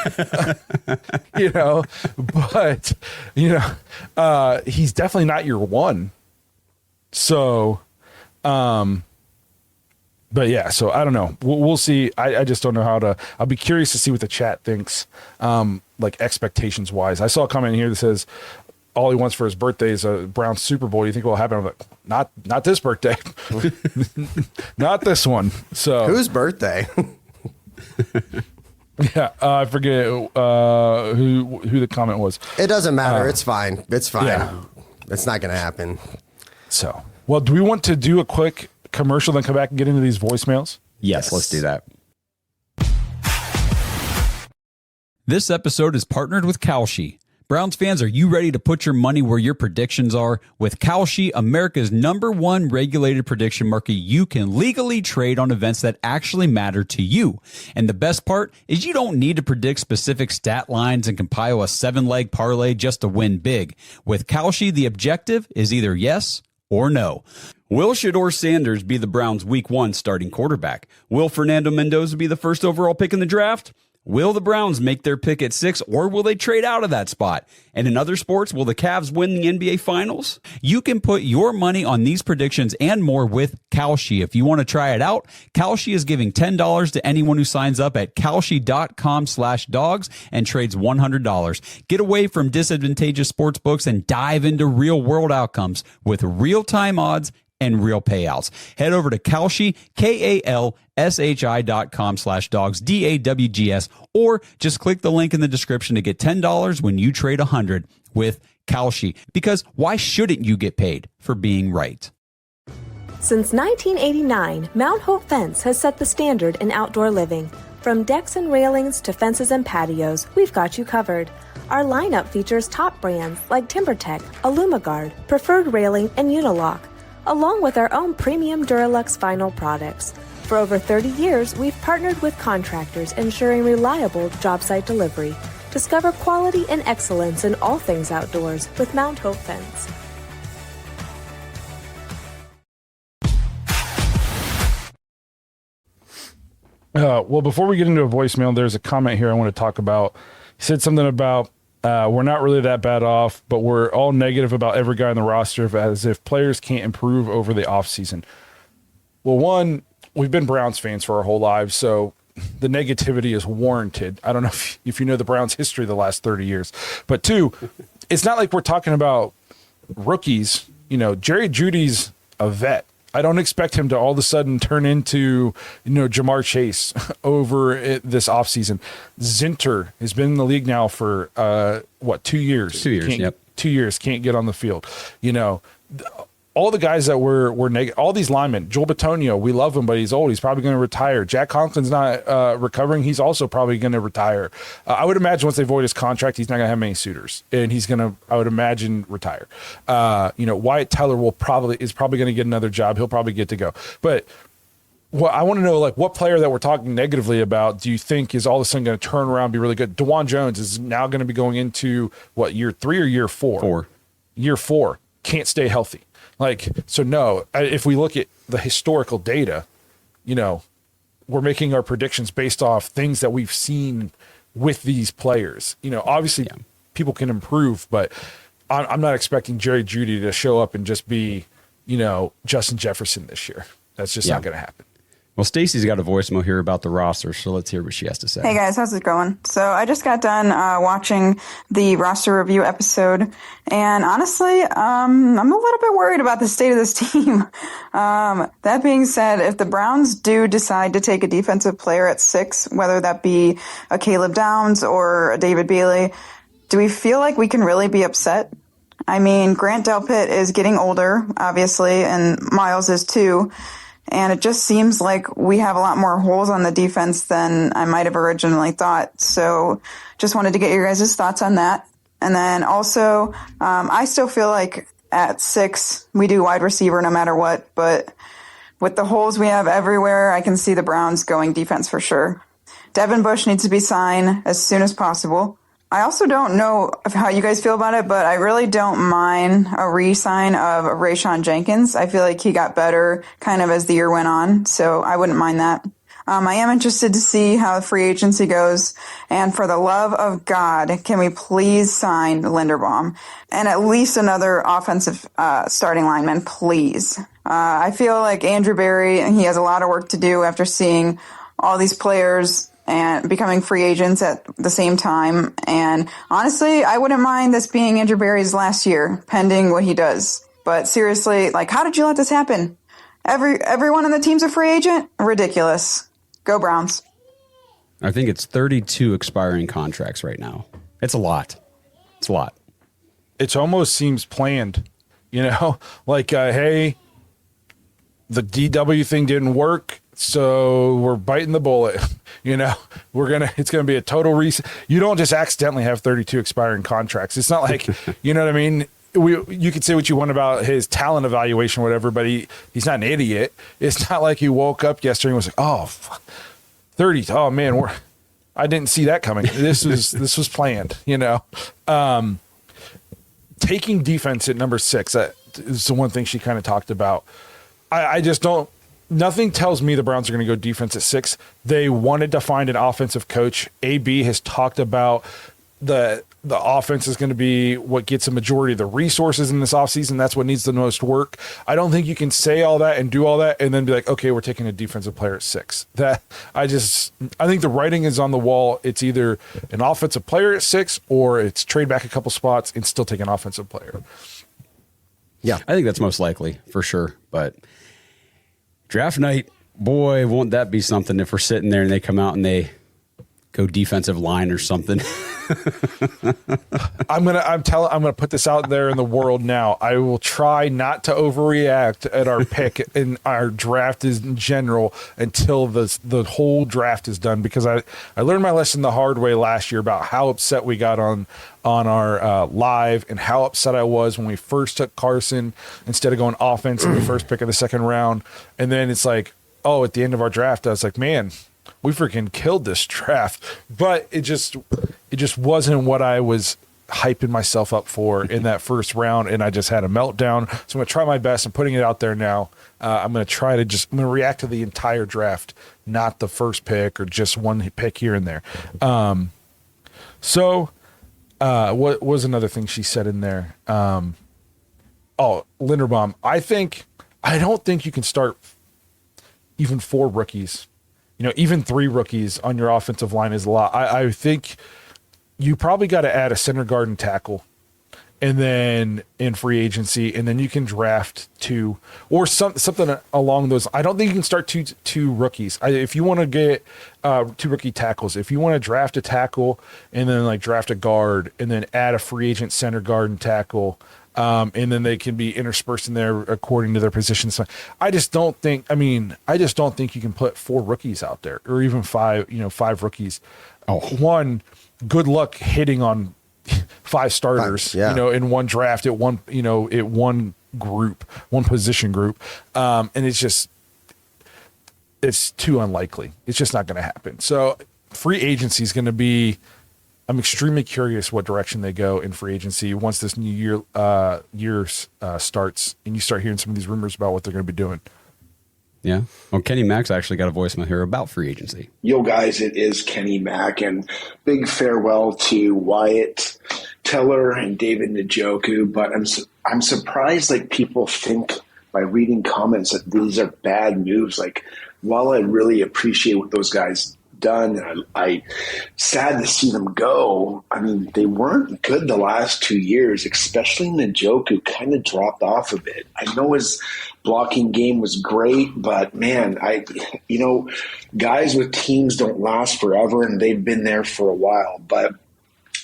he's definitely not your 1. So, but yeah, so I don't know. We'll see. I just don't know how to. I'll be curious to see what the chat thinks, like expectations wise. I saw a comment here that says all he wants for his birthday is a Browns Super Bowl. You think will happen? I'm like, not this birthday, not this one. So whose birthday? Yeah, I forget who the comment was. It doesn't matter. It's fine. It's fine. Yeah. It's not going to happen. So, well, do we want to do a quick commercial, then come back and get into these voicemails? Yes, let's do that. This episode is partnered with Kalshi. Browns fans, are you ready to put your money where your predictions are? With Kalshi, America's #1 regulated prediction market, you can legally trade on events that actually matter to you. And the best part is you don't need to predict specific stat lines and compile a 7-leg parlay just to win big. With Kalshi, the objective is either yes or no. Will Shedeur Sanders be the Browns' Week 1 starting quarterback? Will Fernando Mendoza be the first overall pick in the draft? Will the Browns make their pick at 6, or will they trade out of that spot? And in other sports, will the Cavs win the NBA Finals? You can put your money on these predictions and more with Kalshi. If you want to try it out, Kalshi is giving $10 to anyone who signs up at kalshi.com/dogs and trades $100. Get away from disadvantageous sports books and dive into real-world outcomes with real-time odds and real payouts. Head over to Kalshi, KALSHI.com/dogs, DAWGS, or just click the link in the description to get $10 when you trade $100 with Kalshi. Because why shouldn't you get paid for being right? Since 1989, Mount Hope Fence has set the standard in outdoor living. From decks and railings to fences and patios, we've got you covered. Our lineup features top brands like TimberTech, Alumiguard, Preferred Railing, and Unilock, along with our own premium Duralux vinyl products. For over 30 years, we've partnered with contractors ensuring reliable job site delivery. Discover quality and excellence in all things outdoors with Mount Hope Fence. Well, before we get into a voicemail, there's a comment here I want to talk about. He said something about we're not really that bad off, but we're all negative about every guy on the roster as if players can't improve over the offseason. Well, one, we've been Browns fans for our whole lives, so the negativity is warranted. I don't know if you know the Browns' history the last 30 years. But two, it's not like we're talking about rookies. You know, Jerry Jeudy's a vet. I don't expect him to all of a sudden turn into, Jamar Chase over this offseason. Zinter has been in the league now for, 2 years? 2 years, yep. 2 years, can't get on the field. All the guys that were negative, all these linemen, Joel Bitonio, we love him, but he's old. He's probably going to retire. Jack Conklin's not recovering. He's also probably going to retire. I would imagine once they void his contract, he's not going to have many suitors, and he's going to, I would imagine, retire. Wyatt Teller is probably going to get another job. He'll probably get to go. But I want to know, what player that we're talking negatively about do you think is all of a sudden going to turn around and be really good? DeJuan Jones is now going to be going into, year 3 or year 4? 4. Year 4. Can't stay healthy. No, if we look at the historical data, we're making our predictions based off things that we've seen with these players. Obviously people can improve, but I'm not expecting Jerry Jeudy to show up and just be, Justin Jefferson this year. That's just not going to happen. Well, Stacy's got a voicemail here about the roster, so let's hear what she has to say. Hey guys, how's it going? So I just got done watching the roster review episode, and honestly, I'm a little bit worried about the state of this team. That being said, if the Browns do decide to take a defensive player at 6, whether that be a Caleb Downs or a David Bailey, do we feel like we can really be upset? I mean, Grant Delpit is getting older, obviously, and Miles is too. And it just seems like we have a lot more holes on the defense than I might have originally thought. So just wanted to get your guys' thoughts on that. And then also, I still feel like at 6, we do wide receiver no matter what. But with the holes we have everywhere, I can see the Browns going defense for sure. Devin Bush needs to be signed as soon as possible. I also don't know how you guys feel about it, but I really don't mind a re-sign of Rayshon Jenkins. I feel like he got better kind of as the year went on, so I wouldn't mind that. I am interested to see how free agency goes, and for the love of God, can we please sign Linderbaum and at least another offensive starting lineman, please. I feel like Andrew Berry, he has a lot of work to do after seeing all these players and becoming free agents at the same time. And honestly, I wouldn't mind this being Andrew Berry's last year, pending what he does. But seriously, how did you let this happen? Everyone on the team's a free agent? Ridiculous. Go Browns. I think it's 32 expiring contracts right now. It's a lot. It's a lot. It almost seems planned, hey, the DW thing didn't work, so we're biting the bullet. It's gonna be a total reset. You don't just accidentally have 32 expiring contracts. It's not like, you know what I mean? You could say what you want about his talent evaluation, whatever, but he's not an idiot. It's not like he woke up yesterday and was like, oh, fuck, 30. Oh man, I didn't see that coming. This was planned. Taking defense at number 6. That is the one thing she kind of talked about. I just don't. Nothing tells me the Browns are going to go defense at 6. They wanted to find an offensive coach. AB has talked about the offense is going to be what gets a majority of the resources in this offseason. That's what needs the most work. I don't think you can say all that and do all that and then be like, okay, we're taking a defensive player at 6. I think the writing is on the wall. It's either an offensive player at 6 or it's trade back a couple spots and still take an offensive player. Yeah, I think that's most likely for sure. But draft night, boy, won't that be something if we're sitting there and they come out and they go defensive line or something. I'm gonna put this out there in the world now. I will try not to overreact at our pick in our draft in general until the whole draft is done, because I learned my lesson the hard way last year about how upset we got on our live and how upset I was when we first took Carson instead of going offense in the first pick of the second round. And then it's like, at the end of our draft, I was like, man, we freaking killed this draft. But it just wasn't what I was hyping myself up for in that first round, and I just had a meltdown. So I'm going to try my best. I'm putting it out there now. I'm going to react to the entire draft, not the first pick or just one pick here and there. What was another thing she said in there? Linderbaum. I don't think you can start even 4 rookies. Even 3 rookies on your offensive line is a lot. I think you probably got to add a center guard and tackle, and then in free agency, and then you can draft 2 or something along those. I don't think you can start two rookies. If you want to get 2 rookie tackles, if you want to draft a tackle and then like draft a guard and then add a free agent center guard and tackle, and then they can be interspersed in there according to their positions. I just don't think you can put 4 rookies out there, or even 5 rookies. One, good luck hitting on 5 starters, in one draft at one position group. And it's too unlikely. It's just not going to happen. So free agency is going to be, I'm extremely curious what direction they go in free agency once this new year starts and you start hearing some of these rumors about what they're going to be doing. Yeah. Well, Kenny Mack's actually got a voicemail here about free agency. Yo, guys, it is Kenny Mack, and big farewell to Wyatt Teller and David Njoku. But I'm surprised people think by reading comments that these are bad moves. While I really appreciate what those guys done, and I sad to see them go. I mean, they weren't good the last 2 years, especially Njoku kind of dropped off a bit. I know his blocking game was great, but man, guys with teams don't last forever, and they've been there for a while. But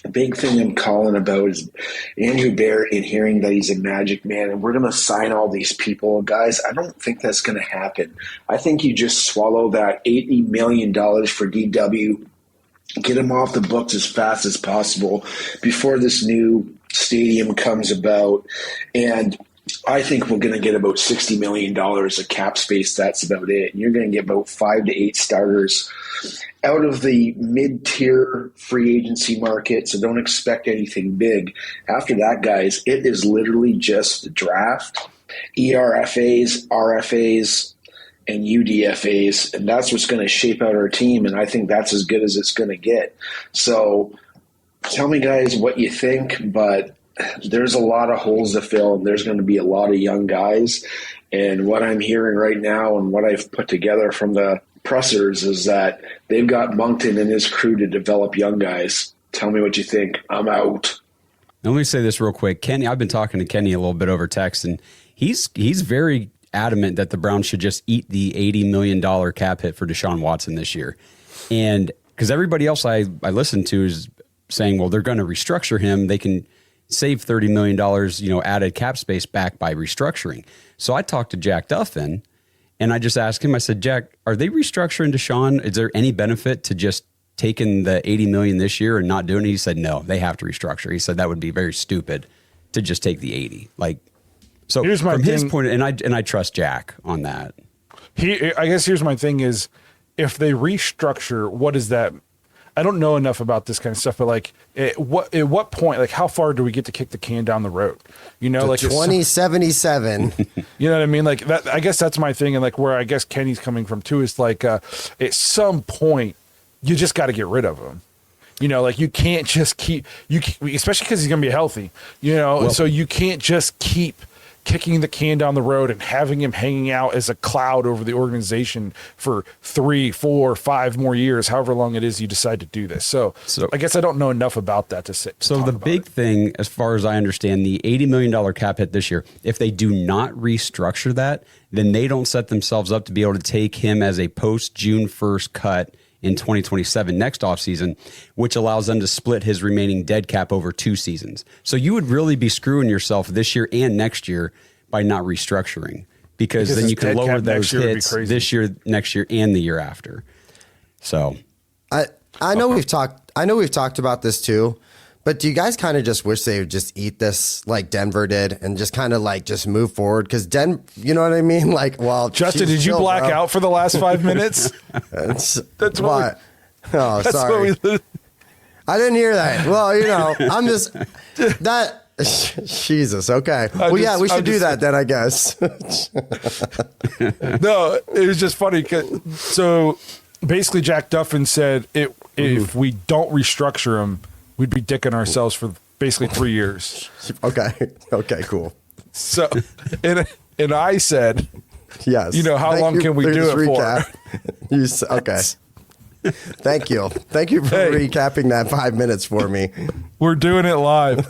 the big thing I'm calling about is Andrew Barrett and hearing that he's a Magic man and we're going to sign all these people. Guys, I don't think that's going to happen. I think you just swallow that $80 million for DW, get him off the books as fast as possible before this new stadium comes about. And I think we're going to get about $60 million of cap space. That's about it. And you're going to get about 5 to 8 starters out of the mid-tier free agency market, so don't expect anything big. After that, guys, it is literally just the draft, ERFAs, RFAs, and UDFAs, and that's what's going to shape out our team, and I think that's as good as it's going to get. So tell me, guys, what you think, but there's a lot of holes to fill, and there's going to be a lot of young guys, and what I'm hearing right now and what I've put together from the pressers is that they've got Moncton and his crew to develop young guys. Tell me what you think. I'm out. Now, let me say this real quick. Kenny, I've been talking to Kenny a little bit over text, and he's very adamant that the Browns should just eat the $80 million cap hit for Deshaun Watson this year. And because everybody else I listen to is saying, well, they're going to restructure him. They can save $30 million, added cap space back by restructuring. So I talked to Jack Duffin, and I just asked him, I said, Jack, are they restructuring Deshaun? Is there any benefit to just taking the $80 million this year and not doing it? He said, no, they have to restructure. He said that would be very stupid to just take the 80. So here's my from thing. his point, and I trust Jack on that. I guess here's my thing is, if they restructure, what is that? I don't know enough about this kind of stuff, but at what point, how far do we get to kick the can down the road? 2077. You know what I mean? That. I guess that's my thing, and where I guess Kenny's coming from too is at some point you just got to get rid of him. You can't just keep especially because he's going to be healthy. So you can't just keep kicking the can down the road and having him hanging out as a cloud over the organization for 3, 4, 5 more years, however long it is you decide to do this. So I guess I don't know enough about that to say. So the big thing, as far as I understand, the $80 million cap hit this year, if they do not restructure that, then they don't set themselves up to be able to take him as a post-June 1st cut in 2027 next offseason, which allows them to split his remaining dead cap over 2 seasons. So you would really be screwing yourself this year and next year by not restructuring, because then you can lower those hits this year, next year, and the year after. So I know we've talked about this too, But do you guys kind of just wish they would just eat this like Denver did and just kind of like just move forward? Because you know what I mean? Like, well, Justin, did you black out for the last 5 minutes? That's what. Oh, that's sorry. what I didn't hear that. Well, you know, I'm just that. Jesus. Okay. Well, yeah, we should do that then, I guess. No, it was just funny. So basically, Jack Duffin said if we don't restructure him, we'd be dicking ourselves for basically 3 years. Okay. Okay, cool. So, and I said, yes. You know, how long can we do it for? Okay. Thank you. Thank you for recapping that 5 minutes for me. We're doing it live.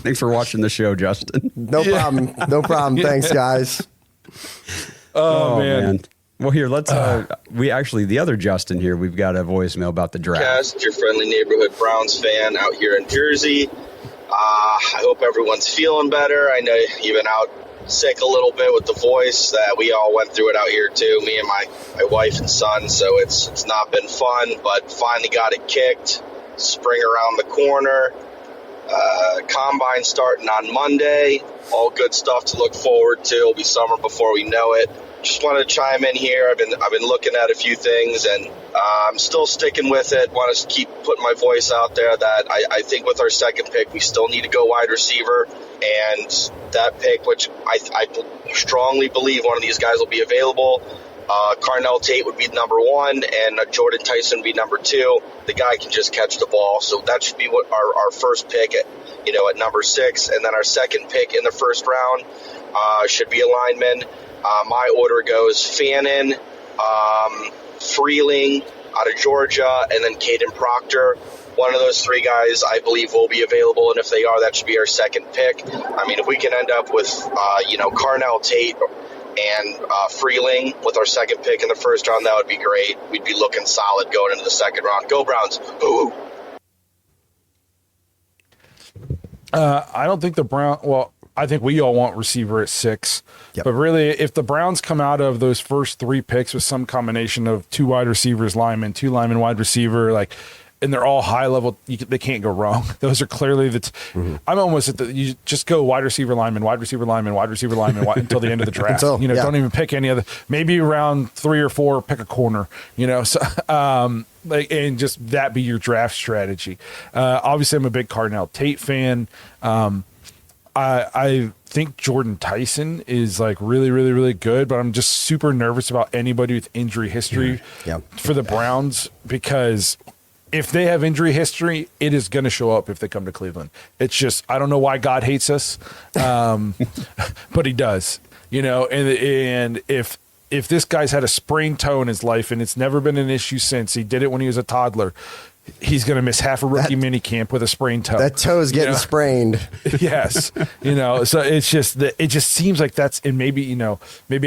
Thanks for watching the show, Justin. No problem. No problem. Thanks, guys. Oh man. Well, here, let's, the other Justin here, we've got a voicemail about the draft. Cast, your friendly neighborhood Browns fan out here in Jersey. I hope everyone's feeling better. I know you've been out sick a little bit with the voice. That we all went through it out here too, me and my wife and son, so it's not been fun, but finally got it kicked. Spring around the corner. Combine starting on Monday. All good stuff to look forward to. It'll be summer before we know it. Just wanted to chime in here. I've been looking at a few things, and I'm still sticking with it. Want to keep putting my voice out there that I think with our second pick, we still need to go wide receiver. And that pick, which I strongly believe one of these guys will be available. Carnell Tate would be number one, and Jordan Tyson would be number two. The guy can just catch the ball, so that should be what our first pick at number 6, and then our second pick in the first round should be a lineman. My order goes Fannin, Freeling out of Georgia, and then Caden Proctor. One of those 3 guys I believe will be available, and if they are, that should be our second pick. I mean, if we can end up with Carnell Tate and Freeling with our second pick in the first round, that would be great. We'd be looking solid going into the second round. Go Browns. Ooh. I don't think I think we all want receiver at 6. Yep. But really, if the Browns come out of those first 3 picks with some combination of 2 wide receivers, linemen, 2 linemen, wide receiver, and they're all high level, they can't go wrong. Those are clearly I'm almost at you just go wide receiver, lineman, wide receiver, lineman, wide receiver, lineman until the end of the draft. Don't even pick any other. Maybe around 3 or 4, pick a corner. So and just that be your draft strategy. Obviously, I'm a big Carnell Tate fan. I think Jordan Tyson is really, really, really good, but I'm just super nervous about anybody with injury history for the Browns, because if they have injury history, it is going to show up if they come to Cleveland. It's just, I don't know why God hates us, but he does, and if this guy's had a sprained toe in his life and it's never been an issue since, he did it when he was a toddler, he's going to miss half a rookie minicamp with a sprained toe. That toe is getting sprained. Yes. So it's just that it just seems like that's, and maybe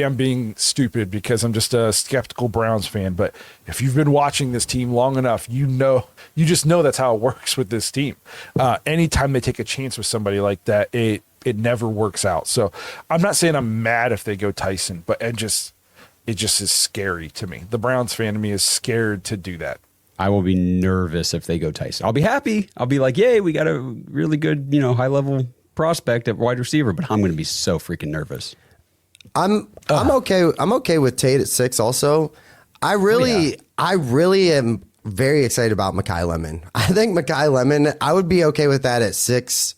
I'm being stupid because I'm just a skeptical Browns fan, but if you've been watching this team long enough, you just know that's how it works with this team. Anytime they take a chance with somebody like that, it never works out. So I'm not saying I'm mad if they go Tyson, but it just is scary to me. The Browns fan in me is scared to do that. I will be nervous if they go Tyson. I'll be happy. I'll be like, yay, we got a really good, high-level prospect at wide receiver, but I'm going to be so freaking nervous. I'm okay. I'm okay with Tate at 6 also. I really am very excited about Mekhi Lemon. I think Mekhi Lemon, I would be okay with that at 6.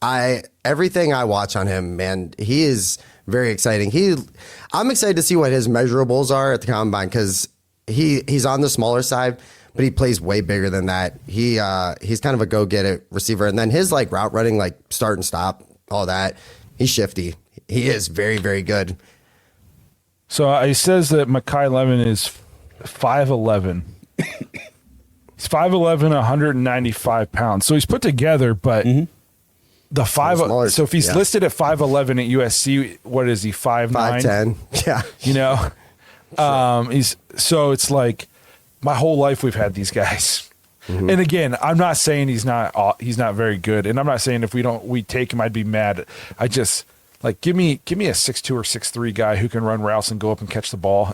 Everything I watch on him, man, he is very exciting. I'm excited to see what his measurables are at the combine, because he's on the smaller side, but he plays way bigger than that. He's kind of a go-get-it receiver. And then his route running, start and stop, all that, he's shifty. He is very, very good. So he says that Mekhi Lemon is 5'11". He's 5'11", 195 pounds. So he's put together, but the 5. So if he's listed at 5'11" at USC, what is he, 5'9"? 5'10", yeah. It's like my whole life we've had these guys. And again, I'm not saying he's not very good, and I'm not saying if we take him, I'd be mad. I just give me a 6'2" or 6'3" guy who can run routes and go up and catch the ball.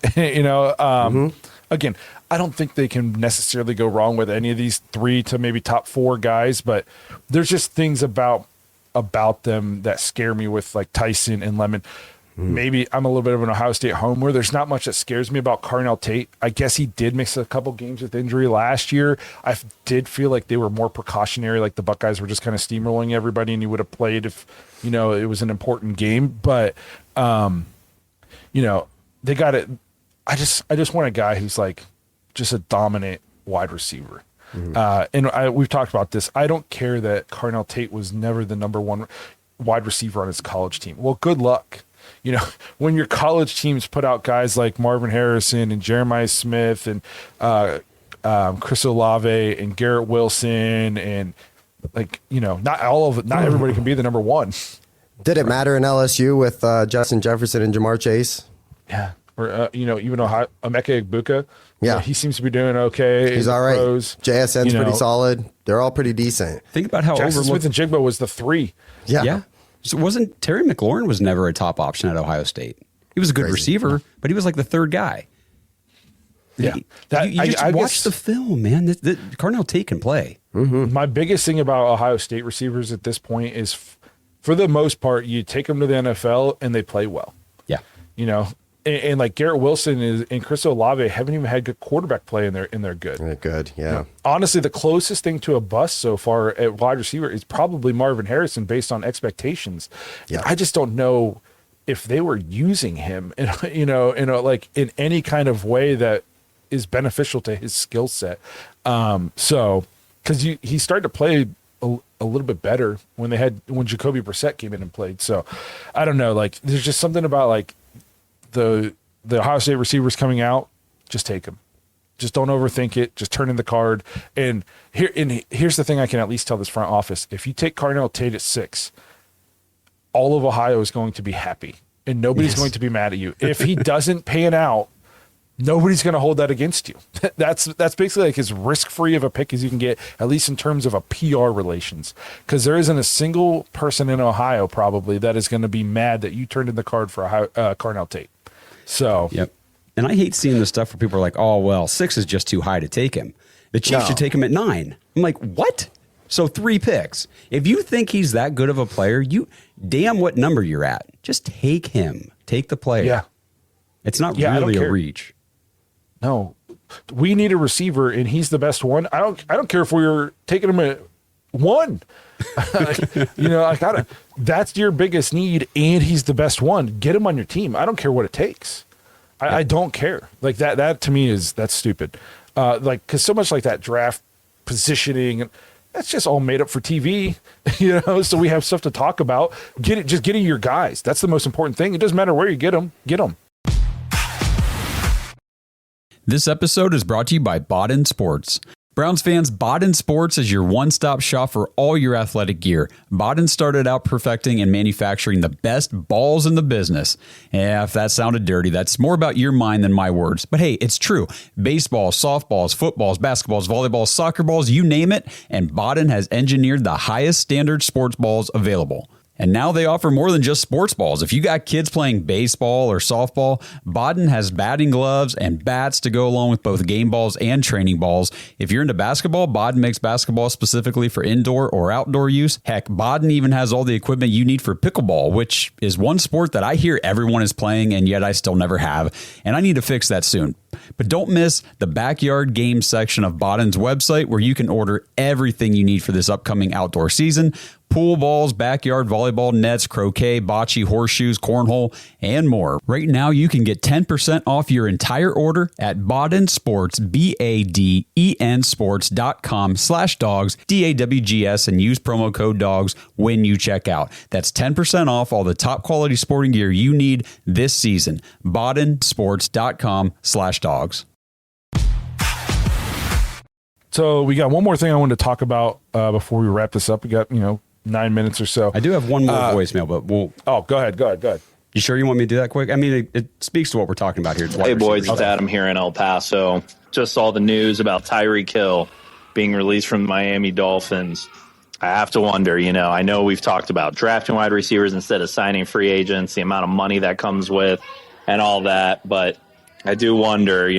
again, I don't think they can necessarily go wrong with any of these 3 to maybe top 4 guys, but there's just things about them that scare me with like Tyson and Lemon. Maybe I'm a little bit of an Ohio State homer. There's not much that scares me about Carnell Tate. I guess he did miss a couple games with injury last year. I did feel like they were more precautionary, like the Buckeyes were just kind of steamrolling everybody, and he would have played if, it was an important game. But, they got it. I just want a guy who's like just a dominant wide receiver. We've talked about this. I don't care that Carnell Tate was never the number 1 wide receiver on his college team. Well, good luck. When your college teams put out guys like Marvin Harrison and Jeremiah Smith and Chris Olave and Garrett Wilson and not everybody can be the number 1. Did it matter in LSU with Justin Jefferson and Jamar Chase? Yeah. Or, even Emeka Egbuka. Yeah. He seems to be doing okay. He's all right. Pros. JSN's pretty solid. They're all pretty decent. Think about how Jackson overlooked. Smith and Jigba was the 3. Yeah. So wasn't Terry McLaurin was never a top option at Ohio State. He was a good receiver, but he was like the 3rd guy. Yeah. You just watch the film, man. Carnell Tate can play. My biggest thing about Ohio State receivers at this point is, for the most part, you take them to the NFL and they play well. Yeah. And like Garrett Wilson and Chris Olave haven't even had good quarterback play, and they're good. They're good, yeah. Honestly, the closest thing to a bust so far at wide receiver is probably Marvin Harrison based on expectations. Yeah. I just don't know if they were using him, in any kind of way that is beneficial to his skill set. Because he started to play a little bit better when Jacoby Brissett came in and played. So I don't know. Like, there's just something about like the Ohio State receivers coming out. Just take them. Just don't overthink it. Just turn in the card. And here's the thing I can at least tell this front office. If you take Carnell Tate at 6, all of Ohio is going to be happy, and nobody's going to be mad at you. If he doesn't pan out, nobody's going to hold that against you. That's basically like as risk-free of a pick as you can get, at least in terms of a PR relations, because there isn't a single person in Ohio probably that is going to be mad that you turned in the card for Carnell Tate. So, yep. And I hate seeing the stuff where people are like, oh, well, 6 is just too high to take him. The Chiefs should take him at 9. I'm like, what? So 3 picks. If you think he's that good of a player, you damn what number you're at. Just take him. Take the player. Yeah. It's not really a reach. No. We need a receiver, and he's the best one. I don't care if we're taking him at 1. That's your biggest need, and he's the best one. Get him on your team. I don't care what it takes. I don't care. Like that to me that's stupid. Because so much like that draft positioning, that's just all made up for TV, so we have stuff to talk about. Just getting your guys. That's the most important thing. It doesn't matter where you get them. This episode is brought to you by Baden Sports. Browns fans, Baden Sports is your one-stop shop for all your athletic gear. Baden started out perfecting and manufacturing the best balls in the business. Yeah, if that sounded dirty, that's more about your mind than my words. But hey, it's true. Baseballs, softballs, footballs, basketballs, volleyballs, soccer balls, you name it, and Baden has engineered the highest standard sports balls available. And now they offer more than just sports balls. If you got kids playing baseball or softball, Baden has batting gloves and bats to go along with both game balls and training balls. If you're into basketball, Baden makes basketball specifically for indoor or outdoor use. Heck, Baden even has all the equipment you need for pickleball, which is one sport that I hear everyone is playing and yet I still never have. And I need to fix that soon. But don't miss the backyard games section of Baden's website, where you can order everything you need for this upcoming outdoor season. Pool balls, backyard volleyball nets, croquet, bocce, horseshoes, cornhole, and more. Right now, you can get 10% off your entire order at Baden Sports, BADEN sports.com/dogs, DAWGS, and use promo code DOGS when you check out. That's 10% off all the top quality sporting gear you need this season. BadenSports.com/dogs. So we got one more thing I wanted to talk about before we wrap this up. We got, 9 minutes or so. I do have one more voicemail, but we'll... Oh, go ahead. You sure you want me to do that quick? I mean, it speaks to what we're talking about here. Hey, boys, it's Adam here in El Paso. Just saw the news about Tyreek Hill being released from the Miami Dolphins. I have to wonder, I know we've talked about drafting wide receivers instead of signing free agents, the amount of money that comes with and all that, but I do wonder,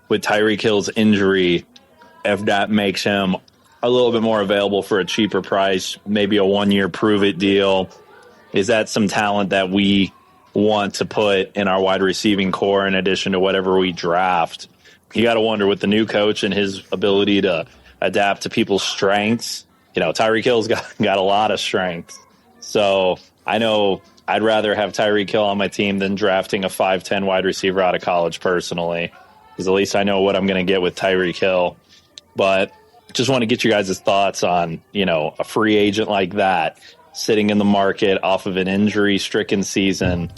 with Tyreek Hill's injury, if that makes him a little bit more available for a cheaper price, maybe a 1-year prove-it deal. Is that some talent that we want to put in our wide receiving core in addition to whatever we draft? You got to wonder, with the new coach and his ability to adapt to people's strengths, Tyreek Hill's got a lot of strength. So I know I'd rather have Tyreek Hill on my team than drafting a 5'10" wide receiver out of college personally, because at least I know what I'm going to get with Tyreek Hill. But just want to get you guys' thoughts on, a free agent like that sitting in the market off of an injury-stricken season.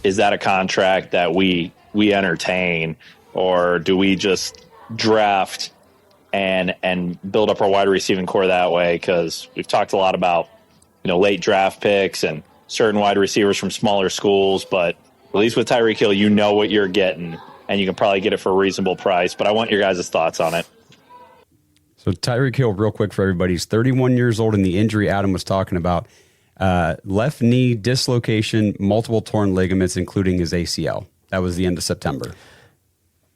Is that a contract that we entertain, or do we just draft and build up our wide receiving core that way? Because we've talked a lot about late draft picks and certain wide receivers from smaller schools, but at least with Tyreek Hill, you know what you're getting, and you can probably get it for a reasonable price. But I want your guys' thoughts on it. So Tyreek Hill, real quick for everybody, he's 31 years old, and the injury Adam was talking about, left knee dislocation, multiple torn ligaments, including his ACL. That was the end of September.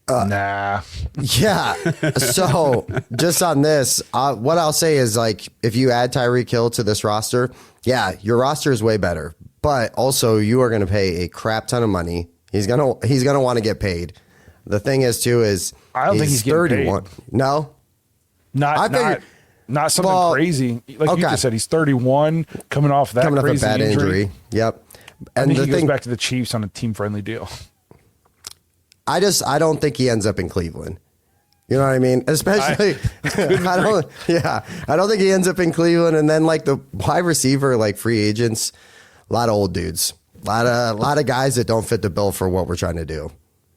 Nah. Yeah. So just on this, what I'll say is, like, if you add Tyreek Hill to this roster, yeah, your roster is way better. But also, you are going to pay a crap ton of money. He's gonna want to get paid. The thing is, too, is I don't think he's getting 31. Paid. No. Not something crazy. Like you just said, he's 31, coming off a bad injury. Yep. And I think he goes back to the Chiefs on a team-friendly deal. I don't think he ends up in Cleveland. You know what I mean? Especially, I don't think he ends up in Cleveland. And then, like, the wide receiver, like, free agents, a lot of old dudes, a lot of guys that don't fit the bill for what we're trying to do.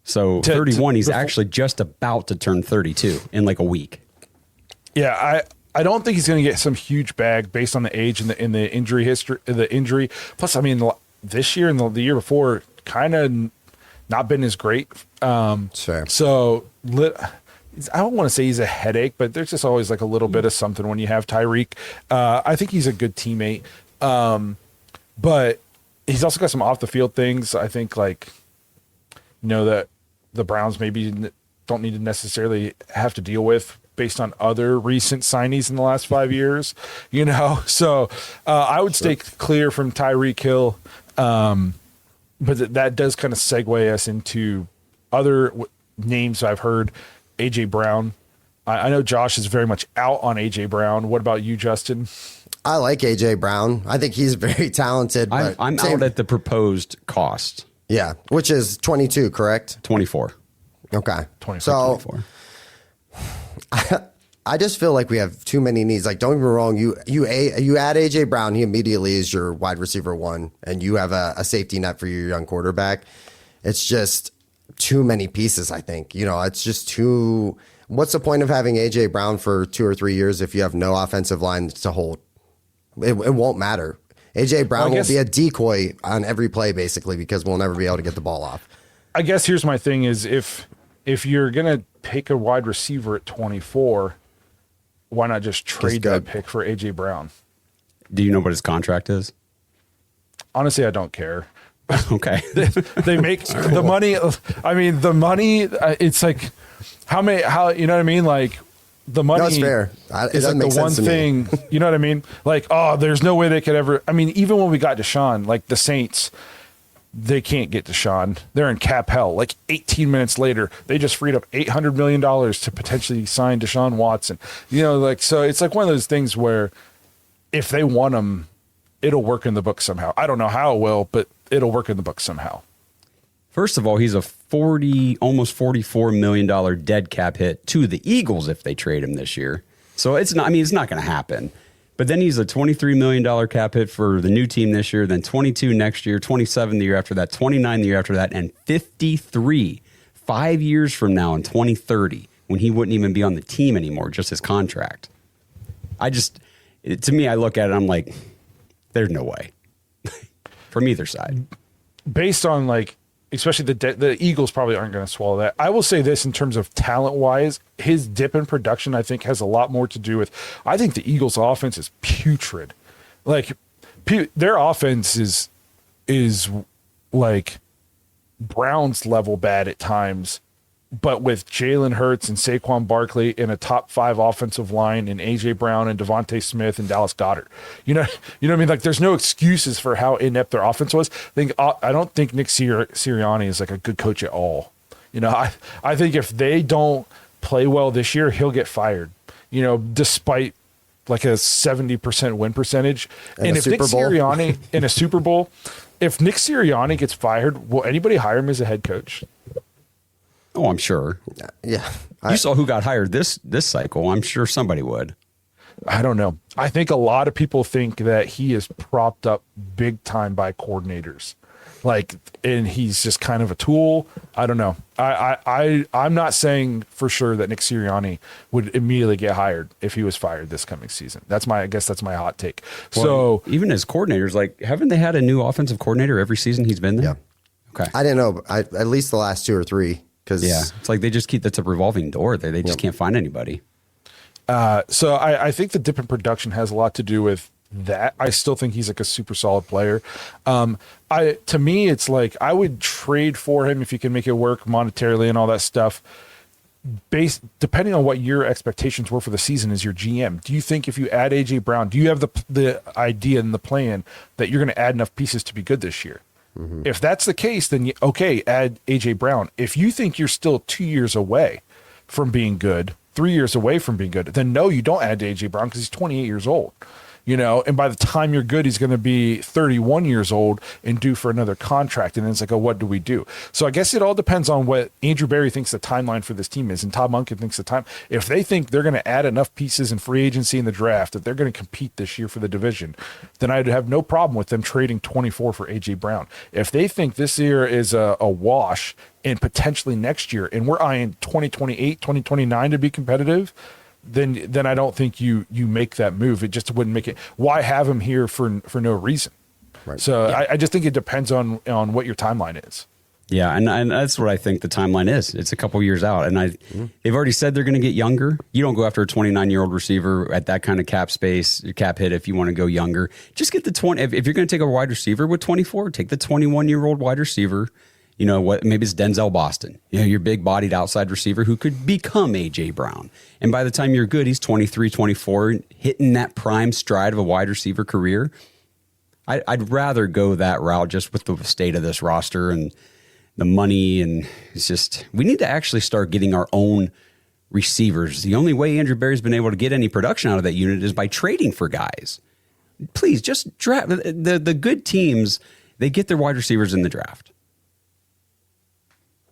So 31, he's actually just about to turn 32 in like a week. Yeah, I don't think he's going to get some huge bag based on the age and the injury history. The injury, plus, I mean, this year and the year before, kind of not been as great. Sure. So I don't want to say he's a headache, but there's just always like a little bit of something when you have Tyreek. I think he's a good teammate, but he's also got some off the field things. I think that the Browns maybe don't need to necessarily have to deal with, based on other recent signees in the last 5 years, So I would stay clear from Tyreek Hill, but that does kind of segue us into other names I've heard. A.J. Brown. I know Josh is very much out on A.J. Brown. What about you, Justin? I like A.J. Brown. I think he's very talented. But I'm out at the proposed cost. Yeah, which is 22, correct? 24. Okay. 24. So 24. I just feel like we have too many needs. Like, don't get me wrong, you add A.J. Brown, he immediately is your wide receiver one, and you have a safety net for your young quarterback. It's just too many pieces, I think. It's just too... What's the point of having A.J. Brown for 2 or 3 years if you have no offensive line to hold? It won't matter. A.J. Brown will be a decoy on every play, basically, because we'll never be able to get the ball off. I guess here's my thing is, if you're going to pick a wide receiver at 24, why not just trade that pick for A.J. Brown? Do you know what his contract is? Honestly, I don't care. Okay. They make the money. I mean, the money, it's like, how you know what I mean? Like, the money. That's fair. Is like the one thing, you know what I mean? Like, there's no way they could ever. I mean, even when we got Deshaun, like the Saints, they can't get Deshaun. They're in cap hell. Like 18 minutes later, they just freed up $800 million to potentially sign Deshaun Watson. So it's like one of those things where if they want him, it'll work in the book somehow. I don't know how it will, but it'll work in the book somehow. First of all, he's a almost $44 million dead cap hit to the Eagles if they trade him this year. So it's not going to happen. But then he's a $23 million cap hit for the new team this year, then 22 next year, 27 the year after that, 29 the year after that, and 53 5 years from now in 2030, when he wouldn't even be on the team anymore, just his contract. To me, I look at it, I'm like, there's no way from either side. Based on, like, especially the Eagles probably aren't going to swallow that. I will say this in terms of talent-wise, his dip in production, I think, has a lot more to do with, I think the Eagles' offense is putrid. Like, their offense is like Browns level bad at times, But with Jalen Hurts and Saquon Barkley in a top 5 offensive line and A.J. Brown and Devontae Smith and Dallas Goedert, you know what I mean? Like, there's no excuses for how inept their offense was. I don't think Nick Sirianni is like a good coach at all. You know, I think if they don't play well this year, he'll get fired, you know, despite like a 70% win percentage. And if Nick Sirianni in a Super Bowl, if Nick Sirianni gets fired, will anybody hire him as a head coach? Oh, I'm sure. Yeah. You saw who got hired this cycle. I'm sure somebody would. I don't know. I think a lot of people think that he is propped up big time by coordinators. Like, and he's just kind of a tool. I don't know. I'm not saying for sure that Nick Sirianni would immediately get hired if he was fired this coming season. I guess that's my hot take. Well, so even as coordinators, like, haven't they had a new offensive coordinator every season he's been there? Yeah. Okay. I didn't know. At least the last 2 or 3. Yeah, it's like they just that's a revolving door there. They just can't find anybody. So I think the dip in production has a lot to do with that. I still think he's like a super solid player. To me, it's like I would trade for him if you can make it work monetarily and all that stuff. Depending on what your expectations were for the season as your GM, do you think if you add A.J. Brown, do you have the idea and the plan that you're going to add enough pieces to be good this year? Mm-hmm. If that's the case, then okay, add A.J. Brown. If you think you're still 2 years away from being good, 3 years away from being good, then no, you don't add A.J. Brown because he's 28 years old. You know, and by the time you're good, he's going to be 31 years old and due for another contract. And then it's like, oh, what do we do? So I guess it all depends on what Andrew Berry thinks the timeline for this team is, and Todd Monken thinks the time. If they think they're going to add enough pieces in free agency in the draft that they're going to compete this year for the division, then I'd have no problem with them trading 24 for A.J. Brown. If they think this year is a wash and potentially next year, and we're eyeing 2028, 2029 to be competitive, then I don't think you make that move. It just wouldn't make it. Why have him here for no reason? Right. So yeah. I just think it depends on what your timeline is. Yeah, and that's what I think the timeline is. It's a couple years out, and they've already said they're going to get younger. You don't go after a 29-year-old receiver at that kind of cap space, cap hit. If you want to go younger, just get the 20. If you're going to take a wide receiver with 24, take the 21-year-old wide receiver. You know what? Maybe it's Denzel Boston. You know, your big-bodied outside receiver who could become A.J. Brown. And by the time you're good, he's 23, 24, hitting that prime stride of a wide receiver career. I'd rather go that route just with the state of this roster and the money. And it's just, we need to actually start getting our own receivers. The only way Andrew Berry's been able to get any production out of that unit is by trading for guys. Please, just draft. The good teams, they get their wide receivers in the draft.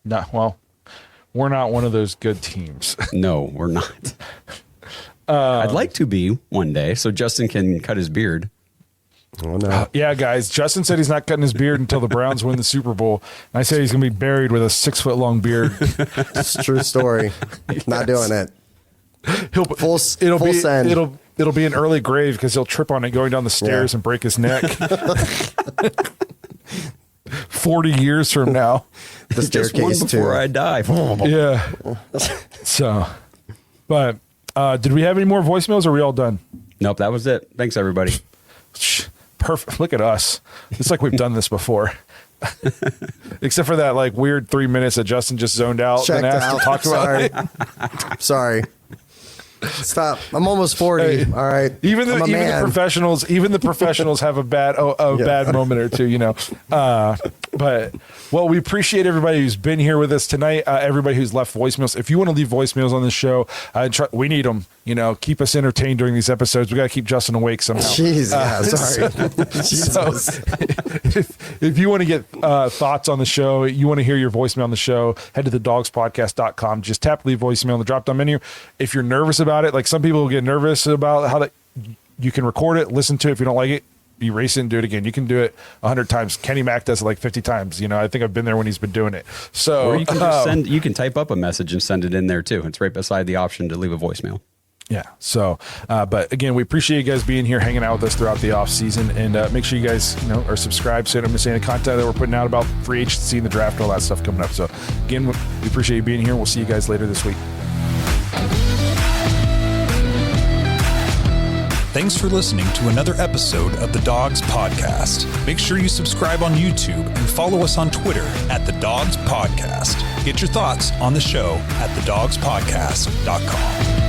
No, well, we're not one of those good teams. No, we're not. I'd like to be one day so Justin can cut his beard. Oh, no. Yeah, guys, Justin said he's not cutting his beard until the Browns win the Super Bowl. And I say he's going to be buried with a 6-foot-long beard. It's a true story. Yes. Not doing it. It'll be an early grave because he'll trip on it going down the stairs and break his neck. 40 years from now. The staircase just one before I die. Yeah. So, but did we have any more voicemails or are we all done? Nope, that was it. Thanks, everybody. Perfect. Look at us. It's like we've done this before. Except for that like weird 3 minutes that Justin just zoned out and asked to talk about. Sorry. Stop. I'm almost 40. Hey, all right. Even the professionals have a bad moment or two, you know. But we appreciate everybody who's been here with us tonight. Everybody who's left voicemails. If you want to leave voicemails on this show, we need them. You know, keep us entertained during these episodes. We got to keep Justin awake somehow. Jeez, sorry. So, if you want to get thoughts on the show, you want to hear your voicemail on the show, head to thedogspodcast.com. Just tap leave voicemail in the drop down menu. If you're nervous about it, like some people get nervous about how that, you can record it, listen to it. If you don't like it, erase it and do it again. You can do it 100 times. Kenny Mack does it like 50 times. You know, I think I've been there when he's been doing it. So, or you can just you can type up a message and send it in there too. It's right beside the option to leave a voicemail. Yeah. So, but again, we appreciate you guys being here, hanging out with us throughout the off season, and make sure you guys, are subscribed so you don't miss any content that we're putting out about free agency and the draft, all that stuff coming up. So again, we appreciate you being here. We'll see you guys later this week. Thanks for listening to another episode of the Dogs Podcast. Make sure you subscribe on YouTube and follow us on Twitter at the Dogs Podcast. Get your thoughts on the show at thedogspodcast.com.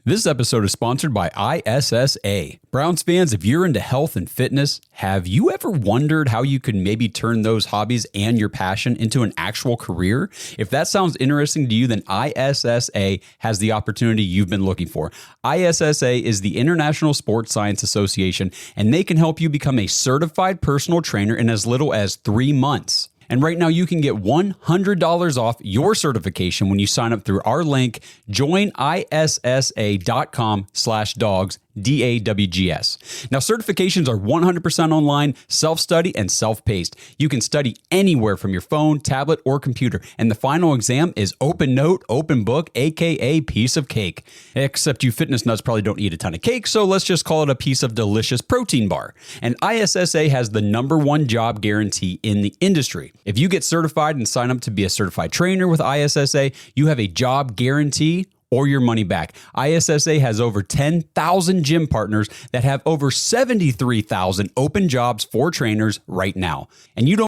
This episode is sponsored by ISSA. Browns fans, if you're into health and fitness, have you ever wondered how you could maybe turn those hobbies and your passion into an actual career? If that sounds interesting to you, then ISSA has the opportunity you've been looking for. ISSA is the International Sports Science Association, and they can help you become a certified personal trainer in as little as 3 months. And right now you can get $100 off your certification when you sign up through our link, joinissa.com/dogs, DAWGS. Now, certifications are 100% online, self-study, and self-paced. You can study anywhere from your phone, tablet, or computer. And the final exam is open note, open book, aka piece of cake. Except you fitness nuts probably don't eat a ton of cake, so let's just call it a piece of delicious protein bar. And ISSA has the #1 job guarantee in the industry. If you get certified and sign up to be a certified trainer with ISSA, you have a job guarantee or your money back. ISSA has over 10,000 gym partners that have over 73,000 open jobs for trainers right now. And you don't